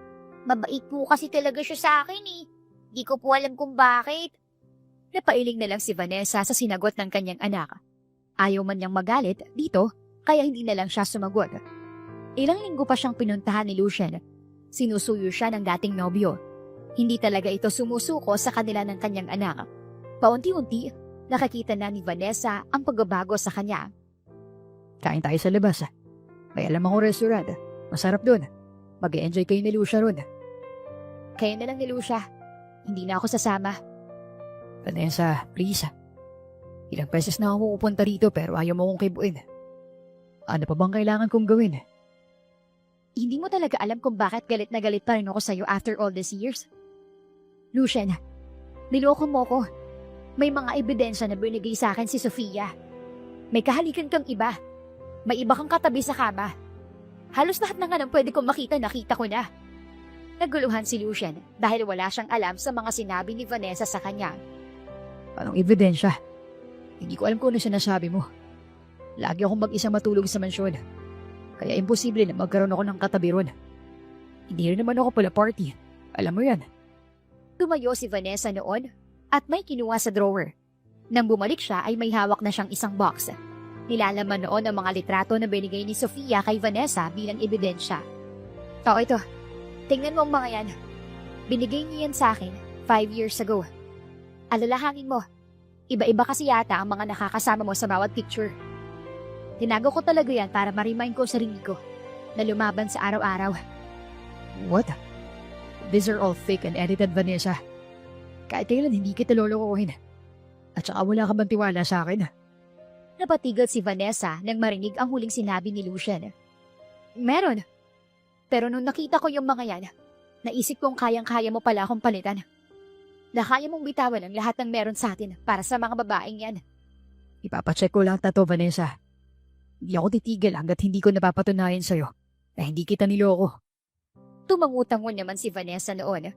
Mabait po kasi talaga siya sa akin eh. Di ko po alam kung bakit. Napailing na lang si Vanessa sa sinagot ng kanyang anak. Ayaw man niyang magalit dito, kaya hindi na lang siya sumagot. Ilang linggo pa siyang pinuntahan ni Lucien. Sinusuyo siya ng dating nobyo. Hindi talaga ito sumusuko sa kanila ng kanyang anak. Paunti-unti, nakakita na ni Vanessa ang pagbabago sa kanya. Kain tayo sa labas. May alam akong restaurant. Masarap doon. Mag-e-enjoy kayo ni Lucia ron. Kaya na lang ni Lucia. Hindi na ako sasama. Vanessa, please. Ilang beses na ako pupunta rito pero ayaw mo akong kibuin. Ano pa bang kailangan kong gawin? Hindi mo talaga alam kung bakit galit na galit pa rin ako sa'yo after all these years? Lucien, niloko mo ko. May mga ebidensya na binigay sa akin si Sofia. May kahalikan kang iba. May iba kang katabi sa kama. Halos lahat na nga ng pwede kong makita, nakita ko na. Naguluhan si Lucien dahil wala siyang alam sa mga sinabi ni Vanessa sa kanya. Anong ebidensya? Hindi ko alam kung ano sinasabi mo. Lagi akong mag-isa matulog sa mansyon. Kaya imposible na magkaroon ako ng katabi ron. Hindi rin naman ako pala party. Alam mo yan. Tumayo si Vanessa noon at may kinuha sa drawer. Nang bumalik siya ay may hawak na siyang isang box. Nilalaman noon ang mga litrato na binigay ni Sofia kay Vanessa bilang ebidensya. Ito. Tingnan mo ang mga yan. Binigay niya yan sa akin 5 years ago. Alalahanin mo, iba-iba kasi yata ang mga nakakasama mo sa bawat picture. Tinago ko talaga yan para ma-remind ko sarili ko na lumaban sa araw-araw. What? These are all fake and edited, Vanessa. Kahit kailan hindi kita lolokohin. At saka wala ka bang tiwala sa akin? Napatigil si Vanessa nang marinig ang huling sinabi ni Lucien. Meron. Pero nung nakita ko yung mga yan, naisip kong kayang-kaya mo pala akong palitan. Na kaya mong bitawan ang lahat ng meron sa atin para sa mga babaeng yan. Ipapacheck ko lang tato, Vanessa. Hindi ako titigil hanggat hindi ko napapatunayan sa'yo na hindi kita niloko. Tumangutangon naman si Vanessa noon.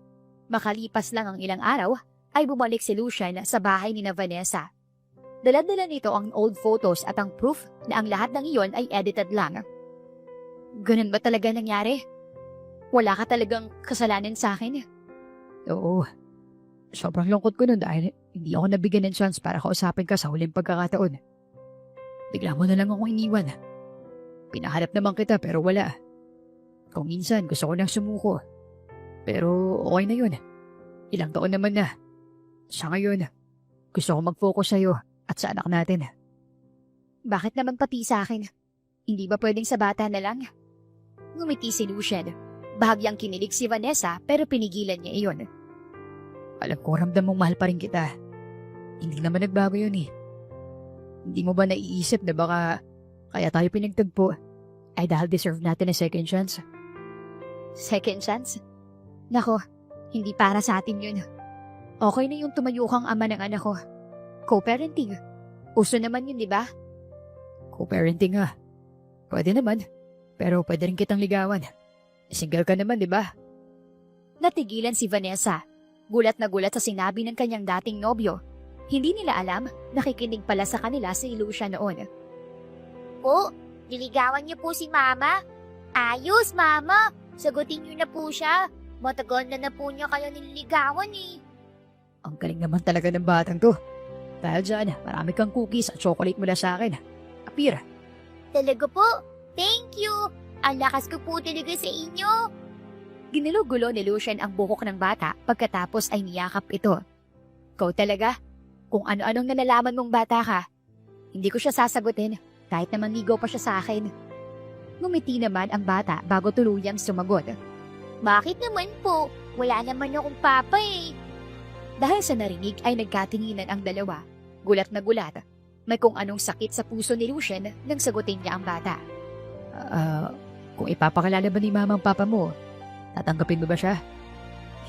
Makalipas lang ang ilang araw, ay bumalik si Lucien sa bahay ni na Vanessa. Dala-dala nito ang old photos at ang proof na ang lahat ng iyon ay edited lang. Ganun ba talaga nangyari? Wala ka talagang kasalanan sa akin? Oo. Sobrang lungkot ko nun dahil hindi ako nabigyan ng chance para kausapin ka sa huling pagkakataon. Bigla mo na lang akong iniwan. Pinahanap naman kita pero wala. Kung minsan gusto ko nang sumuko. Pero okay na yun. Ilang taon naman na. Sa ngayon, gusto ko mag-focus sa'yo at sa anak natin. Bakit naman pati sa akin? Hindi ba pwedeng sa bata na lang? Ngumiti si Lucien. Bahagyang kinilig si Vanessa pero pinigilan niya iyon. Alam ko ramdam mong mahal pa rin kita. Hindi naman nagbago yun eh. Hindi mo ba naiisip na baka kaya tayo pinagtagpo ay dahil deserve natin a second chance? Second chance? Nako, hindi para sa atin yun. Okay na yung tumayo kang ama ng anak ko. Co-parenting. Uso naman yun, di ba? Co-parenting nga. Pwede naman. Pero pwede rin kitang ligawan. Single ka naman, di ba? Natigilan si Vanessa. Gulat na gulat sa sinabi ng kanyang dating nobyo. Hindi nila alam, nakikinig pala sa kanila si Lucia noon. Po, niligawan niyo po si Mama? Ayos, Mama. Sagutin niyo na po siya. Matagal na po niya kayo nililigawan eh. Ang galing naman talaga ng batang to. Dahil dyan, marami kang cookies at chocolate mula sa akin. Apir. Talaga po? Thank you. Ang lakas ko po talaga sa inyo. Ginilo-gulo ni Lucien ang buhok ng bata pagkatapos ay niyakap ito. Ikaw talaga? Kung ano-anong nalalaman mong bata ka, hindi ko siya sasagutin kahit naman ligaw pa siya sa akin. Ngumiti naman ang bata bago tuluyang sumagot. Bakit naman po? Wala naman akong papa eh. Dahil sa narinig ay nagkatinginan ang dalawa. Gulat na gulat. May kung anong sakit sa puso ni Lucien nang sagutin niya ang bata. Kung ipapakilala ba ni mama ang papa mo, tatanggapin mo ba siya?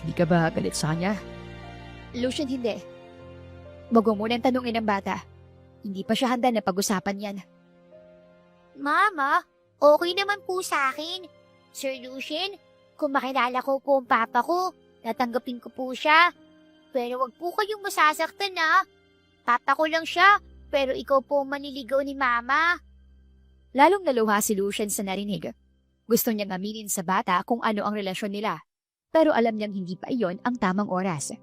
Hindi ka ba galit sa kanya? Lucien, hindi. Wag mo munang tanungin ang bata. Hindi pa siya handa na pag-usapan yan. Mama, okay naman po sa akin. Sir Lucien, kung makilala ko po ang papa ko, tatanggapin ko po siya. Pero wag po kayong masasaktan ha. Papa ko lang siya, pero ikaw po ang manliligaw ni Mama. Lalong naluha si Lucien sa narinig. Gusto niyang aminin sa bata kung ano ang relasyon nila. Pero alam niyang hindi pa iyon ang tamang oras.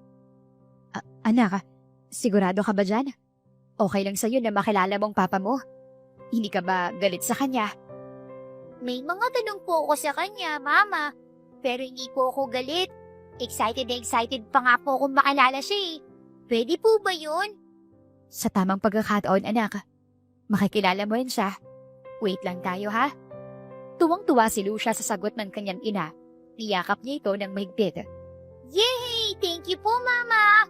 Anak, sigurado ka ba dyan? Okay lang sa'yo na makilala mong papa mo? Hindi ka ba galit sa kanya? May mga tanong po ako sa kanya, Mama. Pero hindi po ako galit. Excited na excited pa nga po akong makilala siya eh. Pwede po ba yun? Sa tamang pagkakataon, anak. Makikilala mo rin siya. Wait lang tayo, ha? Tuwang-tuwa si Lucia sa sagot ng kanyang ina. Niyakap niya ito ng mahigpit. Yay! Thank you po, Mama!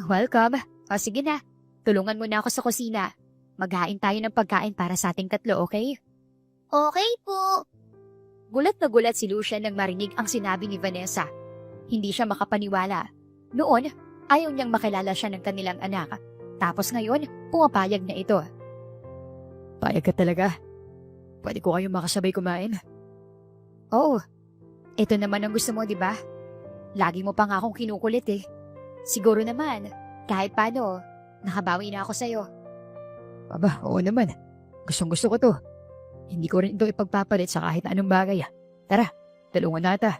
Welcome. O sige na, tulungan mo na ako sa kusina. Maghain tayo ng pagkain para sa ating tatlo, okay? Okay po. Gulat na gulat si Lucia nang marinig ang sinabi ni Vanessa. Hindi siya makapaniwala. Noon, ayaw niyang makilala siya ng kanilang anak. Tapos ngayon, pumapayag na ito. Payag ka talaga. Pwede ko kayong makasabay kumain. Oo, ito naman ang gusto mo, di ba? Lagi mo pa nga akong kinukulit eh. Siguro naman, kahit paano, nakabawi na ako sa'yo. Aba, oo naman. Gustong gusto ko to. Hindi ko rin ito ipagpapalit sa kahit anong bagay. Tara, tulungan nata.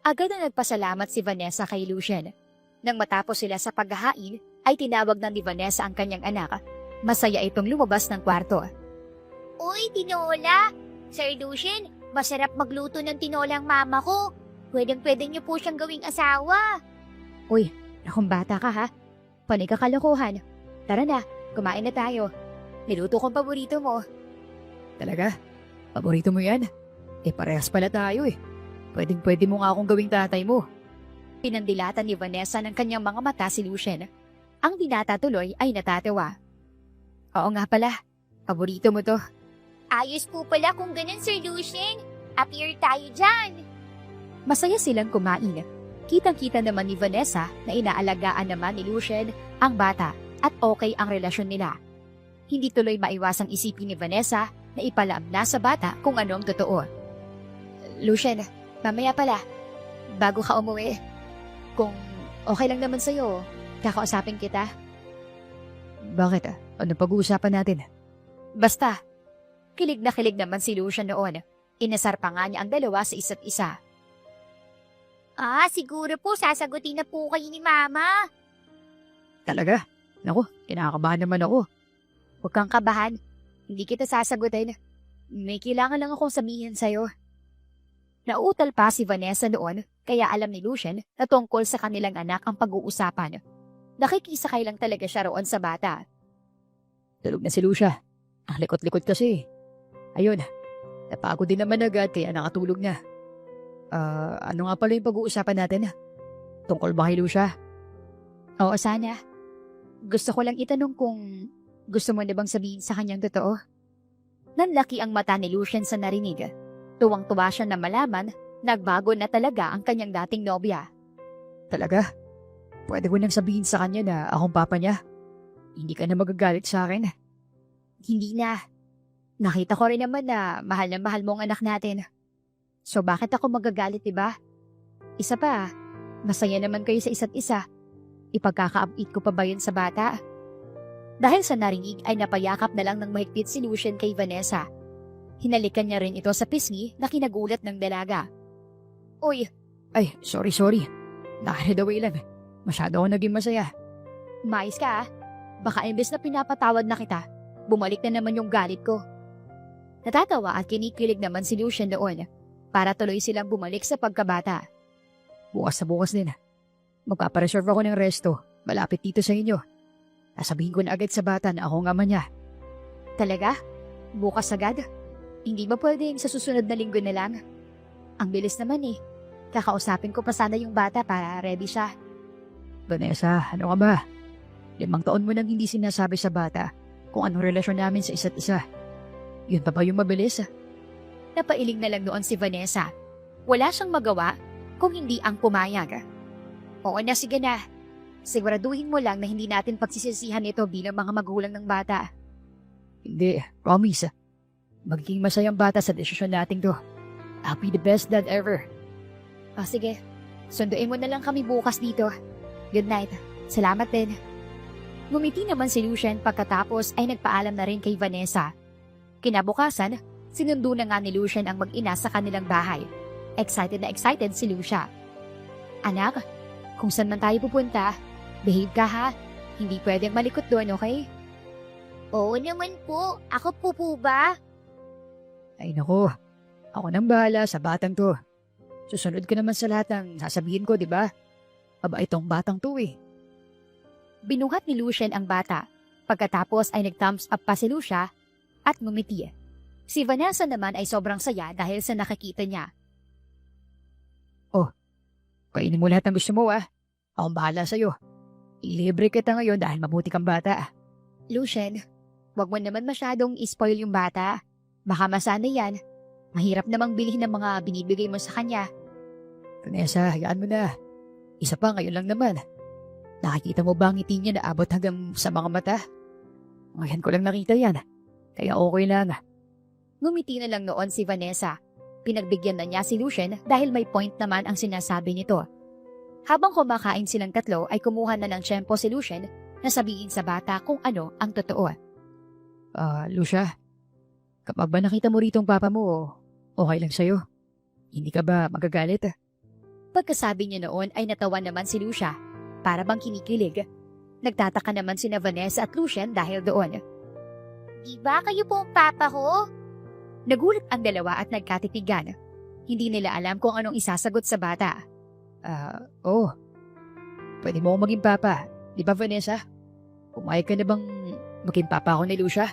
Agad na nagpasalamat si Vanessa kay Lucien. Nang matapos sila sa paghahain, ay tinawag na ni Vanessa ang kanyang anak. Masaya itong lumabas ng kwarto. Uy, tinola! Sir Lucien, masarap magluto ng tinolang mama ko. Pwedeng-pwede niyo po siyang gawing asawa. Akong bata ka ha? Panay ka kalokohan. Tara na, kumain na tayo. Niluto kong paborito mo. Talaga? Paborito mo yan? Parehas pala tayo eh. Pwedeng-pwede mo nga akong gawing tatay mo. Pinandilatan ni Vanessa ng kanyang mga mata si Lucien. Ang binata tuloy ay natatawa. Oo nga pala, paborito mo to. Ayos po pala kung ganun, Sir Lucien. Appear tayo dyan. Masaya silang kumain. Kitang-kita naman ni Vanessa na inaalagaan naman ni Lucien ang bata at okay ang relasyon nila. Hindi tuloy maiwasang isipin ni Vanessa na ipalaam na sa bata kung ano ang totoo. Lucien, mamaya pala, bago ka umuwi, kung okay lang naman sa'yo, kakausapin kita. Bakit? Ano pag-uusapan natin? Basta, kilig na kilig naman si Lucien noon. Inasar pa nga niya ang dalawa sa isa't isa. Siguro po sasagutin na po kayo ni Mama. Talaga? Naku, kinakabahan naman ako. Huwag kang kabahan, hindi kita sasagutin. May kailangan lang akong sabihin sa'yo. Nauutal pa si Vanessa noon, kaya alam ni Lucien na tungkol sa kanilang anak ang pag-uusapan. Nakikisakay lang talaga siya roon sa bata. Tulog na si Lucia. Ang likot-likot kasi. Ayun, napagod din naman agad kaya nakatulog na. Ano nga pala yung pag-uusapan natin? Tungkol ba kay Lucia? Oo, sana. Gusto ko lang itanong kung gusto mo na bang sabihin sa kanyang totoo? Nanlaki ang mata ni Lucien sa narinig. Tuwang-tuwa siya na malaman, nagbago na talaga ang kanyang dating nobya. Talaga? Pwede ko nang sabihin sa kanya na akong papa niya. Hindi ka na magagalit sa akin. Hindi na. Nakita ko rin naman na mahal mo ang anak natin. So bakit ako magagalit, diba? Isa pa, masaya naman kayo sa isa't isa. Ipagkaka-update ko pa ba yun sa bata? Dahil sa narinig ay napayakap na lang ng mahigpit si Lucien kay Vanessa. Hinalikan niya rin ito sa pisngi na kinagulat ng dalaga. Uy, Ay, sorry. Nakahead away lang. Masyado ako naging masaya. mais ka ah. Baka imbes na pinapatawad na kita, bumalik na naman yung galit ko. Natatawa at kinikilig naman si Lucien noon para tuloy silang bumalik sa pagkabata. Bukas na bukas din. Magpapareserve ako ng resto. Malapit dito sa inyo. Sasabihin ko na agad sa bata na ako ang ama niya. Talaga? Bukas agad? Hindi ba pwedeng sa susunod na linggo na lang? Ang bilis naman eh. Kakausapin ko pa sana yung bata para ready siya. Vanessa, ano ka ba? 5 taon mo nang hindi sinasabi sa bata kung anong relasyon namin sa isa't isa. Yun pa ba yung mabilis? Napailing na lang noon si Vanessa. Wala siyang magawa kung hindi ang pumayag. Oo na, sige na. Siguraduhin mo lang na hindi natin pagsisisihan ito bilang mga magulang ng bata. Hindi, promise. Magiging masayang bata sa desisyon natin to. I'll be the best dad ever. O sige, sunduin mo na lang kami bukas dito. Good night. Salamat din. Ngumiti naman si Lucien pagkatapos ay nagpaalam na rin kay Vanessa. Kinabukasan, sinundo na nga ni Lucien ang mag-ina sa kanilang bahay. Excited na excited si Lucia. Anak, kung saan man tayo pupunta, behave ka ha. Hindi pwedeng malikot doon, okay? Oo naman po. Ako po ba? Ay nako, ako nang bahala sa batang to. Susunod ka naman sa lahat ng sasabihin ko, di ba? Aba itong batang to eh. Binuhat ni Lucien ang bata. Pagkatapos ay nag-thumbs up pa si Lucia at ngumiti. Si Vanessa naman ay sobrang saya dahil sa nakikita niya. Kainin mo lahat ng gusto mo ah. Akong bahala sa'yo. Ilibre kita ngayon dahil mabuti kang bata. Lucien, wag mo naman masyadong ispoil yung bata. Baka masanay yan. Mahirap namang bilhin ng mga binibigay mo sa kanya. Vanessa, hayaan mo na. Isa pa ngayon lang naman. Nakikita mo ba ang ngiti niya na abot hanggang sa mga mata? Ngayon ko lang nakita yan. Kaya okay lang. Ngumiti na lang noon si Vanessa. Pinagbigyan na niya si Lucien dahil may point naman ang sinasabi nito. Habang kumakain silang tatlo ay kumuha na ng tiyempo si Lucien na sabihin sa bata kung ano ang totoo. Lucia, kapag ba nakita mo rito ang papa mo, okay lang sa'yo? Hindi ka ba magagalit? Pagkasabi niya noon ay natawa naman si Lucia. Para bang kinikilig. Nagtataka naman sina Vanessa at Lucien dahil doon. Di ba kayo po ang papa ko? Nagulat ang dalawa at nagkatitigan. Hindi nila alam kung anong isasagot sa bata. Oo. Pwede mo akong maging papa. Di ba, Vanessa? Pumayag ka na bang maging papa ako ni Lucia?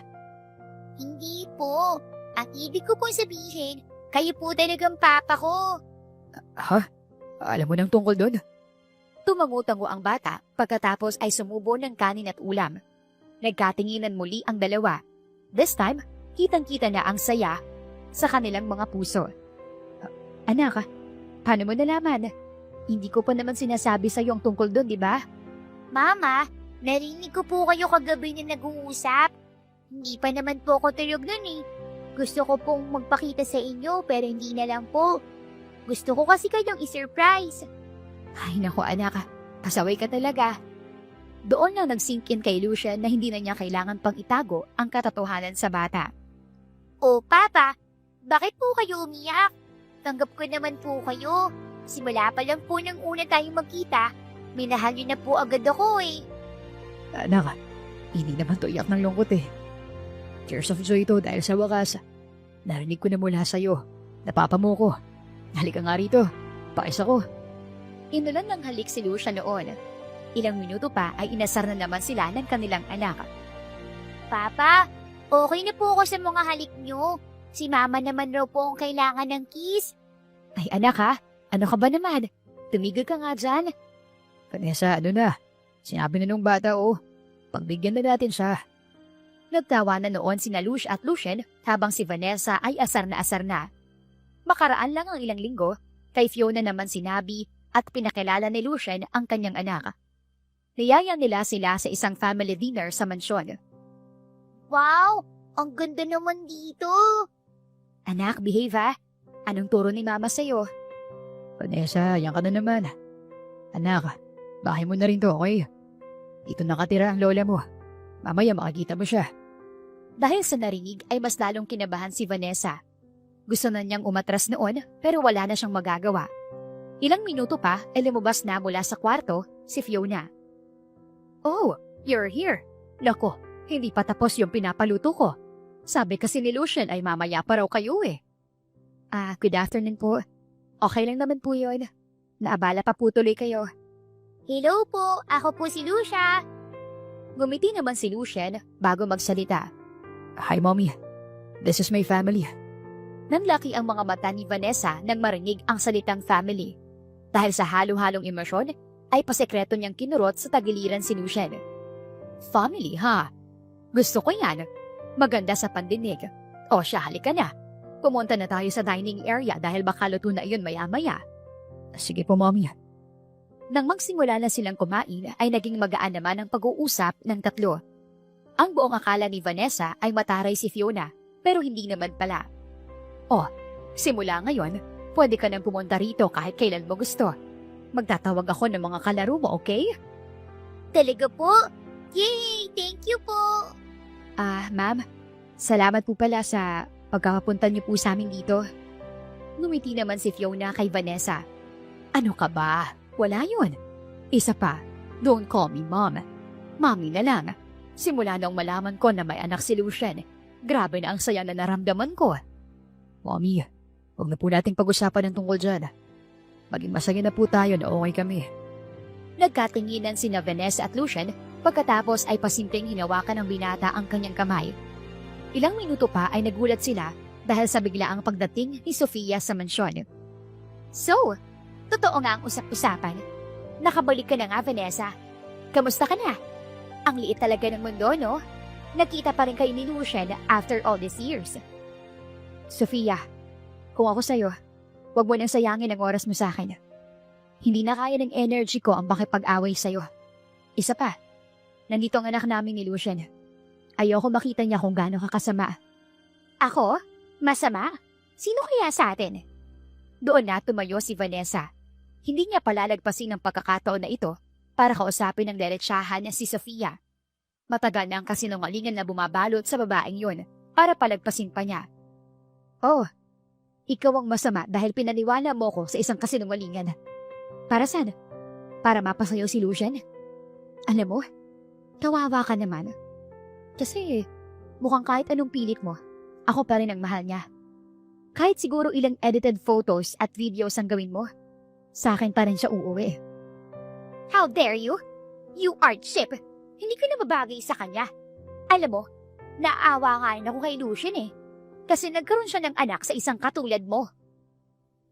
Hindi po. Ang ibig ko pong sabihin, kayo po talagang papa ko. Ha? Alam mo nang tungkol doon? Tumango-tango ang bata pagkatapos ay sumubo ng kanin at ulam. Nagkatinginan muli ang dalawa. This time, kitang-kita na ang saya sa kanilang mga puso. Anak, paano mo nalaman? Hindi ko pa naman sinasabi sa iyo ang tungkol doon, di ba? Mama, narinig ko po kayo kagabi na nag-uusap. Hindi pa naman po ako tulog nun eh. Gusto ko pong magpakita sa inyo pero hindi na lang po. Gusto ko kasi kayong i-surprise. Ay naku anak, pasaway ka talaga. Doon lang nag-sink in kay Lucien na hindi na niya kailangan pang itago ang katotohanan sa bata. O Papa, bakit po kayo umiyak? Tanggap ko naman po kayo. Simula pa lang po nang una tayong magkita, minahal niyo na po agad ako eh. Anak, hindi naman to iyak ng lungkot eh. Tears of joy to dahil sa wakas. Narinig ko na mula sa'yo. Napapa mo ko. Halika nga rito. Pakis ako. Inulan ng halik si Lucia noon. Ilang minuto pa ay inasar na naman sila ng kanilang anak. Papa, okay na po ako sa mga halik niyo. Si Mama naman raw po ang kailangan ng kiss. Ay anak ha, ano ka ba naman? Tumigil ka nga dyan. Vanessa, ano na? Sinabi na nung bata pagbigyan na natin siya. Nagtawa na noon sina Lucia at Lucien habang si Vanessa ay asar na asar na. Makaraan lang ang ilang linggo, kay Fiona naman sinabi at pinakilala ni Lucien ang kanyang anak. Niyaya nila sila sa isang family dinner sa mansyon. Wow, Ang ganda naman dito. Anak, behave ha. Anong turo ni Mama sa'yo? Vanessa, yan ka na naman. Anak, bahay mo na rin to, okay? Dito nakatira ang lola mo. Mamaya makikita mo siya. Dahil sa narinig ay mas lalong kinabahan si Vanessa. Gusto na niyang umatras noon pero wala na siyang magagawa. Ilang minuto pa ay lumabas na mula sa kwarto si Fiona. Oh, you're here. Nako, hindi pa tapos yung pinapaluto ko. Sabi kasi ni Lucian ay mamaya pa raw kayo eh. Good afternoon po. Okay lang naman po yun. Naabala pa po tuloy kayo. Hello po, ako po si Lucia. Ngumiti naman si Lucian bago magsalita. Hi, Mommy. This is my family. Nanlaki ang mga mata ni Vanessa nang marinig ang salitang family. Dahil sa halo-halong emosyon, ay pasekreto niyang kinurot sa tagiliran si Lucian. Family, ha? Gusto ko yan. Maganda sa pandinig. O siya, halika na. Pumunta na tayo sa dining area dahil baka luto na iyon maya-maya. Sige po, Mommy. Nang magsimula na silang kumain, ay naging magaan naman ang pag-uusap ng tatlo. Ang buong akala ni Vanessa ay mataray si Fiona, pero hindi naman pala. Oh, simula ngayon, pwede ka nang pumunta rito kahit kailan mo gusto. Magtatawag ako ng mga kalaro mo, okay? Talaga po? Yay! Thank you po! Ma'am, salamat po pala sa pagkakapunta niyo po sa amin dito. Ngumiti naman si Fiona kay Vanessa. Ano ka ba? Wala yun. Isa pa, don't call me mom. Mommy na lang. Simula nung malaman ko na may anak si Lucian, grabe na ang saya na naramdaman ko. Mommy, huwag na po nating pag-usapan ng tungkol dyan. Maging masaya na po tayo na okay kami. Nagkatinginan sina Vanessa at Lucian pagkatapos ay pasimpleng hinawakan ng binata ang kanyang kamay. Ilang minuto pa ay nagulat sila dahil sa biglaang pagdating ni Sofia sa mansyon. So, totoo nga ang usap-usapan. Nakabalik ka na nga, Vanessa. Kamusta ka na? Ang liit talaga ng mundo, no? Nakita pa rin kayo ni Lucian after all these years. Sofia, kung ako sa'yo, huwag mo nang sayangin ang oras mo sa akin. Hindi na kaya ng energy ko ang makipag-away sa'yo. Isa pa, nandito ang anak namin ni Lucian. Ayoko makita niya kung gaano ka kasama. Ako? Masama? Sino kaya sa atin? Doon na tumayo si Vanessa. Hindi niya palalagpasin ang pagkakataon na ito para kausapin ng derechahan niya si Sofia. Matagal na ang kasinungalingan na bumabalot sa babaeng yun para palagpasin pa niya. Oh, ikaw ang masama dahil pinaniwala mo ko sa isang kasinungalingan. Para saan? Para mapasayo si Lucian? Alam mo, kawawa ka naman. Kasi mukhang kahit anong pilit mo, ako pa rin ang mahal niya. Kahit siguro ilang edited photos at videos ang gawin mo, sa akin pa rin siya uuwi. How dare you? You are cheap. Hindi ka na mabagay sa kanya. Alam mo, naawa nga rin ako kay Lucian eh. Kasi nagkaroon siya ng anak sa isang katulad mo.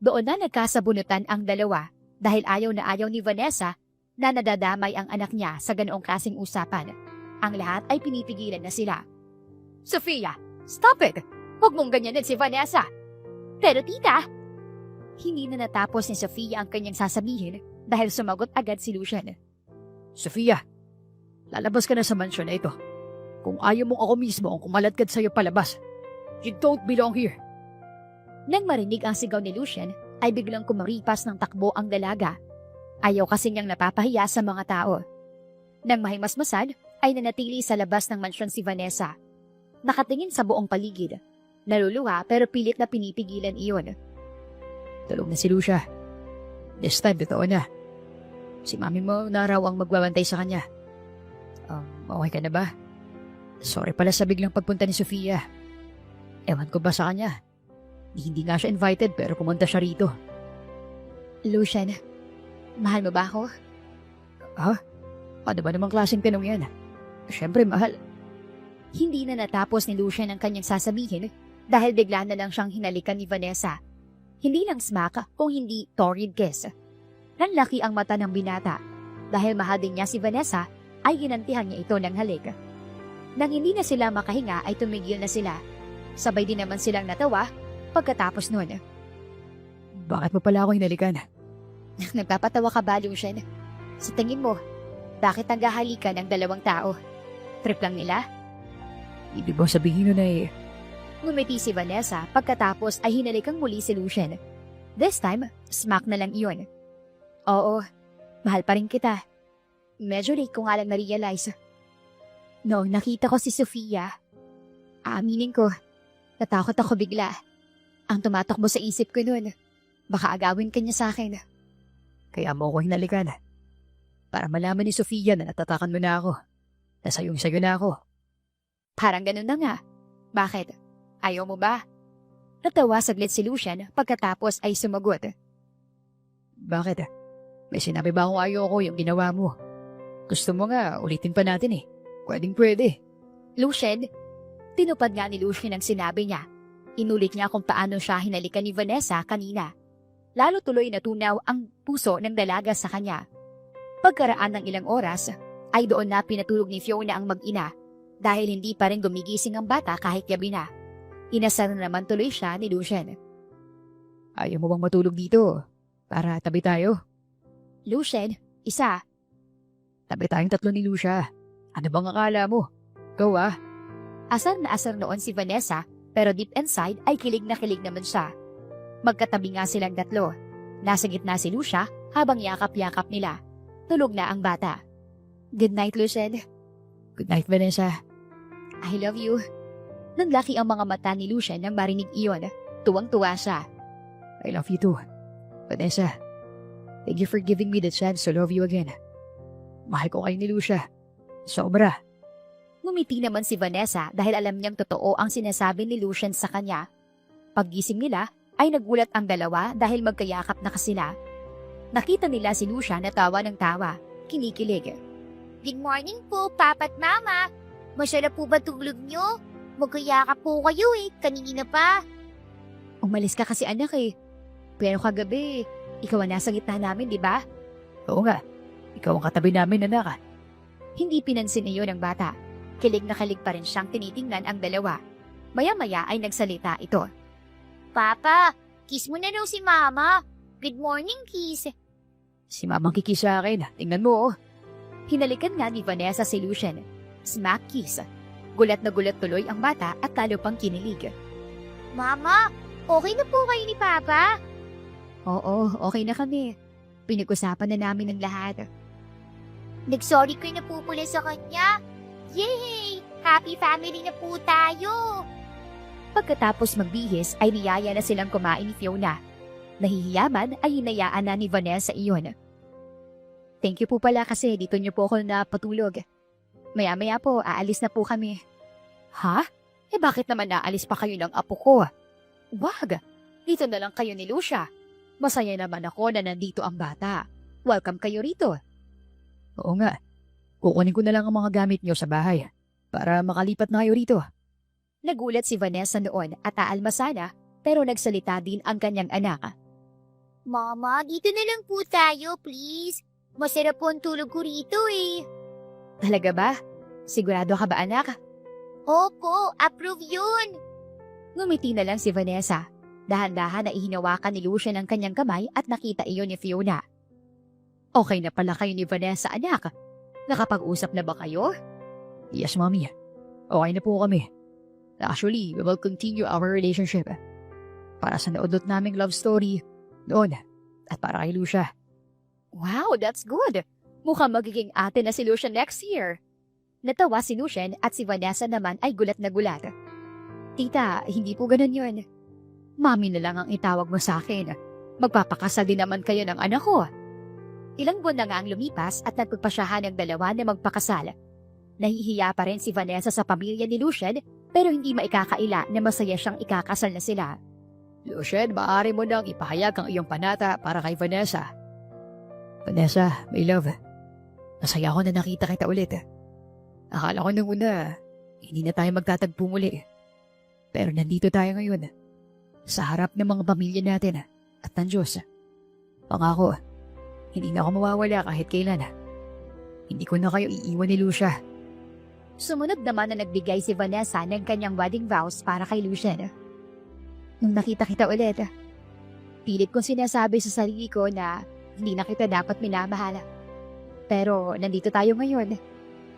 Doon na nagkasabunutan ang dalawa dahil ayaw na ayaw ni Vanessa na nadadamay ang anak niya sa ganoong klaseng usapan. Ang lahat ay pinipigilan na sila. Sofia, stop it! Huwag mong ganyanin si Vanessa! Pero tita, hindi na natapos ni Sofia ang kanyang sasabihin dahil sumagot agad si Lucian. Sofia, lalabas ka na sa mansyon na ito. Kung ayaw mong ako mismo ang kumaladkad sa'yo palabas, you don't belong here. Nang marinig ang sigaw ni Lucian, ay biglang kumaripas ng takbo ang dalaga. Ayaw kasi niyang napapahiya sa mga tao. Nang mahimasmasan, ay nanatili sa labas ng mansyon si Vanessa. Nakatingin sa buong paligid. Naluluha pero pilit na pinipigilan iyon. Tulog na si Lucia. This time, totoo na. Si mami mo na raw ang magbabantay sa kanya. Okay ka na ba? Sorry pala sa biglang pagpunta ni Sofia. Ewan ko ba sa kanya? Hindi nga siya invited pero pumunta siya rito. Lucian, mahal mo ba ako? Ha? Ano ba namang klaseng tanong yan? Siyempre, mahal. Hindi na natapos ni Lucian ang kanyang sasabihin dahil bigla na lang siyang hinalikan ni Vanessa. Hindi lang smack kung hindi torrid kiss. Nanlaki ang mata ng binata. Dahil mahal din niya si Vanessa, ay ginantihan niya ito ng halik. Nang hindi na sila makahinga ay tumigil na sila. Sabay din naman silang natawa pagkatapos nun. Bakit mo pala ako hinalikan? Nagpapatawa ka ba, Lucian? Sa tingin mo, bakit naghahalikan ang dalawang tao? Trip lang nila? Ibig bang sabihin nun ay Ngumiti si Vanessa pagkatapos ay hinalikan muli si Lucien. This time, smack na lang iyon. Oo, mahal pa rin kita. Medyo late ko nga lang na-realize. Noong nakita ko si Sofia, aaminin ko, natakot ako bigla. Ang tumatakbo sa isip ko noon, baka agawin ka niya sa akin. kaya mo ako hinalikan? Para malaman ni Sofia na natatakan mo na ako. Nasayong-sayo na ako. Parang ganun na nga. Bakit? Ayaw mo ba? Natawa saglit si Lucien pagkatapos ay sumagot. Bakit? May sinabi ba akong ayoko yung ginawa mo? Gusto mo nga, ulitin pa natin eh. Pwedeng-pwede. Lucien, tinupad nga ni Lucien ang sinabi niya. Inulit niya kung paano siya hinalikan ni Vanessa kanina. Lalo tuloy natunaw ang puso ng dalaga sa kanya. Pagkaraan ng ilang oras, ay doon na pinatulog ni Fiona ang mag-ina dahil hindi pa rin gumigising ang bata kahit gabi na. Inasar na naman tuloy siya ni Lucien. Ayaw mo bang matulog dito? Para tabi tayo? Lucien, isa. Tabi tayong tatlo ni Lucia. Ano bang akala mo? Go ah. Asar na asar noon si Vanessa pero deep inside ay kilig na kilig naman siya. Magkatabi nga silang tatlo. Nasa gitna si Lucia habang yakap-yakap nila. Tulog na ang bata. Good night, Lucien. Good night, Vanessa. I love you. Nanlaki ang mga mata ni Lucien nang marinig iyon. Tuwang-tuwa siya. I love you too. Vanessa, thank you for giving me the chance to love you again. Mahal ko kayo ni Lucia. Sobra. Ngumiti naman si Vanessa dahil alam niyang totoo ang sinasabi ni Lucien sa kanya. Paggising nila ay nagulat ang dalawa dahil magkayakap na sila. Nakita nila si Lucia na tawa ng tawa, kinikilig. Good morning po, Papa at Mama. Masarap po ba tulog nyo? Magkayakap po kayo kanina pa. Umalis ka kasi anak eh. Pero kagabi, ikaw ang nasa gitna namin, di ba? Oo nga. Ikaw ang katabi namin, anak. Hindi pinansin iyon ng bata. Kilig na kilig pa rin siyang tinitingnan ang dalawa. Maya-maya ay nagsalita ito. Papa, kiss mo na daw si Mama. Good morning, kiss. Si mamang kiki sa akin. Tingnan mo, oh. Hinalikan nga ni Vanessa si Lucien. Smack kiss. Gulat na gulat tuloy ang bata at talo pang kinilig. Mama, okay na po kayo ni Papa? Oo, okay na kami. Pinag-usapan na namin ang lahat. Nag-sorry kayo na po pala sa kanya. Yay! Happy family na po tayo. Pagkatapos magbihis ay niyaya na silang kumain ni Fiona. Nahihiyaman ay hinayaan na ni Vanessa iyon. Thank you po pala kasi dito niyo po ako napatulog. Maya-maya po, aalis na po kami. Ha? Eh bakit naman naalis pa kayo ng apo ko? Wag! Dito na lang kayo ni Lucia. Masaya naman ako na nandito ang bata. Welcome kayo rito. Oo nga. Kukunin ko na lang ang mga gamit niyo sa bahay para makalipat na kayo rito. Nagulat si Vanessa noon at aalmasana pero nagsalita din ang kanyang anak. Mama, dito na lang po tayo, please. Masarap po ang tulog ko rito Talaga ba? Sigurado ka ba anak? Opo, approve yun. Ngumiti na lang si Vanessa. Dahan-dahan na ihinawakan ni Lucien ang kanyang kamay at nakita iyon ni Fiona. Okay na pala kayo ni Vanessa anak. Nakapag-usap na ba kayo? Yes, Mommy. Okay na po kami. Actually, we will continue our relationship. Para sa naudot naming love story doon at para kay Lucia. Wow, that's good. Mukhang magiging ate na si Lucien next year. Natawa si Lucien at si Vanessa naman ay gulat na gulat. Tita, hindi po ganun yun. Mami na lang ang itawag mo sa akin. Magpapakasal din naman kayo ng anak ko. Ilang buwan na nga ang lumipas at nagpagpasyahan ng dalawa na magpakasal. Nahihiya pa rin si Vanessa sa pamilya ni Lucien pero hindi maikakaila na masaya siyang ikakasal na sila. Lucien, maaari mo nang ipahayag ang iyong panata para kay Vanessa. Vanessa, my love. Masaya ako na nakita kita ulit. Akala ko nung una, hindi na tayo magtatagpo muli. Pero nandito tayo ngayon. Sa harap ng mga pamilya natin at ng Diyos. Pangako, hindi na ako mawawala kahit kailan. Hindi ko na kayo iiwan ni Lucia. Sumunod naman na nagbigay si Vanessa ng kanyang wedding vows para kay Lucien. Nung nakita kita ulit, pilit kong sinasabi sa sarili ko na hindi na kita dapat minamahal. Pero nandito tayo ngayon,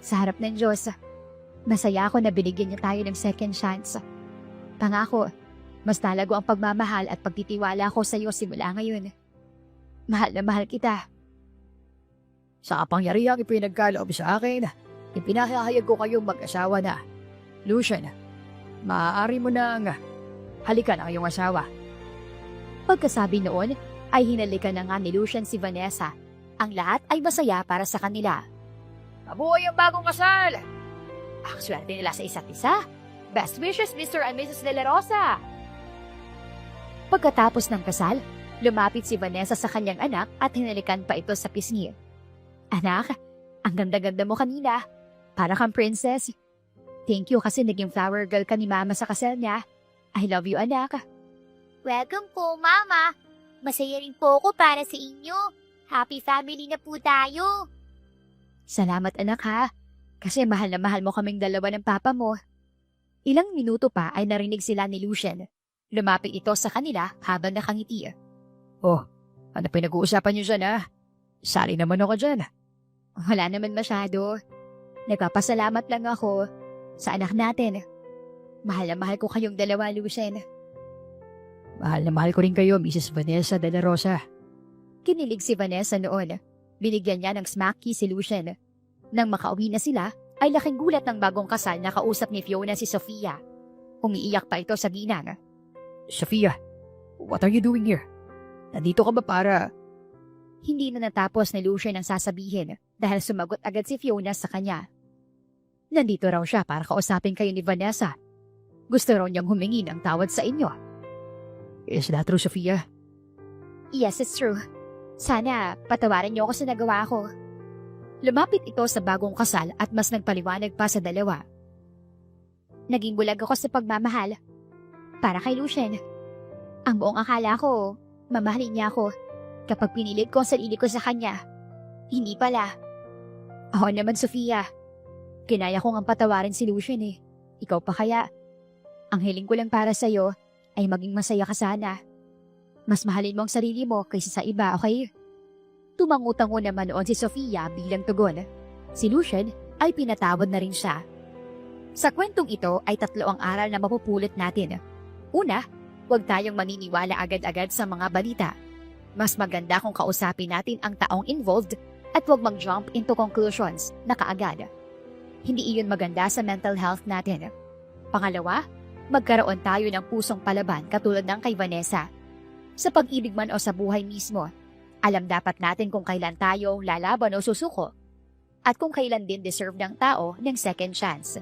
sa harap ng Diyos. Masaya ako na binigyan niya tayo ng second chance. Pangako, mas lalago ang pagmamahal at pagtitiwala ko sa iyo simula ngayon. Mahal na mahal kita. Sa kapangyarihang ipinagkaloob sa akin, ipinahahayag ko kayong mag-asawa na. Lucian, maaari mo nang halikan ang iyong asawa. Pagkasabi noon, ay hinalikan na nga ni Lucian si Vanessa. Ang lahat ay masaya para sa kanila. Mabuhay ang bagong kasal! Ang swerte nila sa isa't isa. Best wishes, Mr. and Mrs. De La Rosa! Pagkatapos ng kasal, lumapit si Vanessa sa kanyang anak at hinalikan pa ito sa pisngi. Anak, ang ganda-ganda mo kanina. Para kang princess. Thank you kasi naging flower girl ka ni Mama sa kasal niya. I love you, anak. Welcome po, Mama. Masaya rin po ako para sa inyo. Happy family na po tayo. Salamat, anak, ha. Kasi mahal na mahal mo kaming dalawa ng papa mo. Ilang minuto pa ay narinig sila ni Lucian. Lumapit ito sa kanila habang nakangiti. Oh, ano pinag-uusapan niyo dyan, ha? Sali naman ako dyan. Wala naman masyado. Nagpapasalamat lang ako sa anak natin. Mahal na mahal ko kayong dalawa, Lucian. Mahal na mahal ko rin kayo, Mrs. Vanessa De La Rosa. Kinilig si Vanessa noon. Binigyan niya ng smack kiss si Lucian. Nang makauwi na sila, ay laking gulat ng bagong kasal na kausap ni Fiona si Sofia. Umiiyak pa ito sa ginang. Sofia, what are you doing here? Nandito ka ba para... Hindi na natapos ni Lucian ang sasabihin dahil sumagot agad si Fiona sa kanya. Nandito raw siya para kausapin kayo ni Vanessa. Gusto raw niyang humingi ng tawad sa inyo. Is that true, Sofia? Yes, it's true. Sana patawarin niyo ako sa nagawa ko. Lumapit ito sa bagong kasal at mas nagpaliwanag pa sa dalawa. Naging bulag ako sa pagmamahal. Para kay Lucian. Ang buong akala ko, mamahalin niya ako kapag pinilit ko ang sarili ko sa kanya. Hindi pala. Ako naman, Sofia. Kinaya ko ngang patawarin si Lucian eh. Ikaw pa kaya? Ang hiling ko lang para sa'yo ay maging masaya ka sana. Mas mahalin mo ang sarili mo kaysa sa iba, okay? Tumangutango naman noon si Sofia bilang tugon. Si Lucian ay pinatawad na rin siya. Sa kwentong ito ay 3 ang aral na mapupulot natin. Una, huwag tayong maniniwala agad-agad sa mga balita. Mas maganda kung kausapin natin ang taong involved at huwag mag-jump into conclusions na kaagad. Hindi iyon maganda sa mental health natin. Pangalawa, magkaroon tayo ng pusong palaban katulad ng kay Vanessa. Sa pag-ibig man o sa buhay mismo, alam dapat natin kung kailan tayo lalaban o susuko at kung kailan din deserve ng tao ng second chance.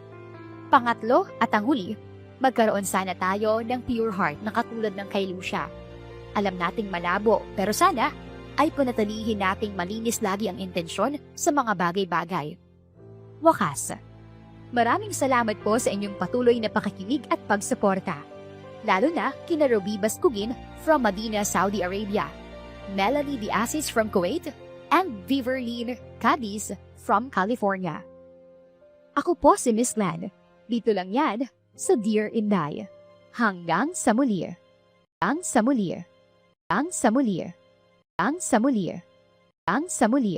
Pangatlo at ang huli, magkaroon sana tayo ng pure heart na katulad ng kay Lucia. Alam nating malabo pero sana ay panatilihin nating malinis lagi ang intensyon sa mga bagay-bagay. Wakas, maraming salamat po sa inyong patuloy na pakikinig at pagsuporta. Lalo na kina Ruby Bascugin from Medina, Saudi Arabia, Melanie Diasis from Kuwait, and Viverline Cadiz from California. Ako po si Miss Lan. Dito lang yan sa Dear Inday. Hanggang sa muli. Hanggang sa muli. Hanggang sa muli. Hanggang sa muli. Hanggang sa muli.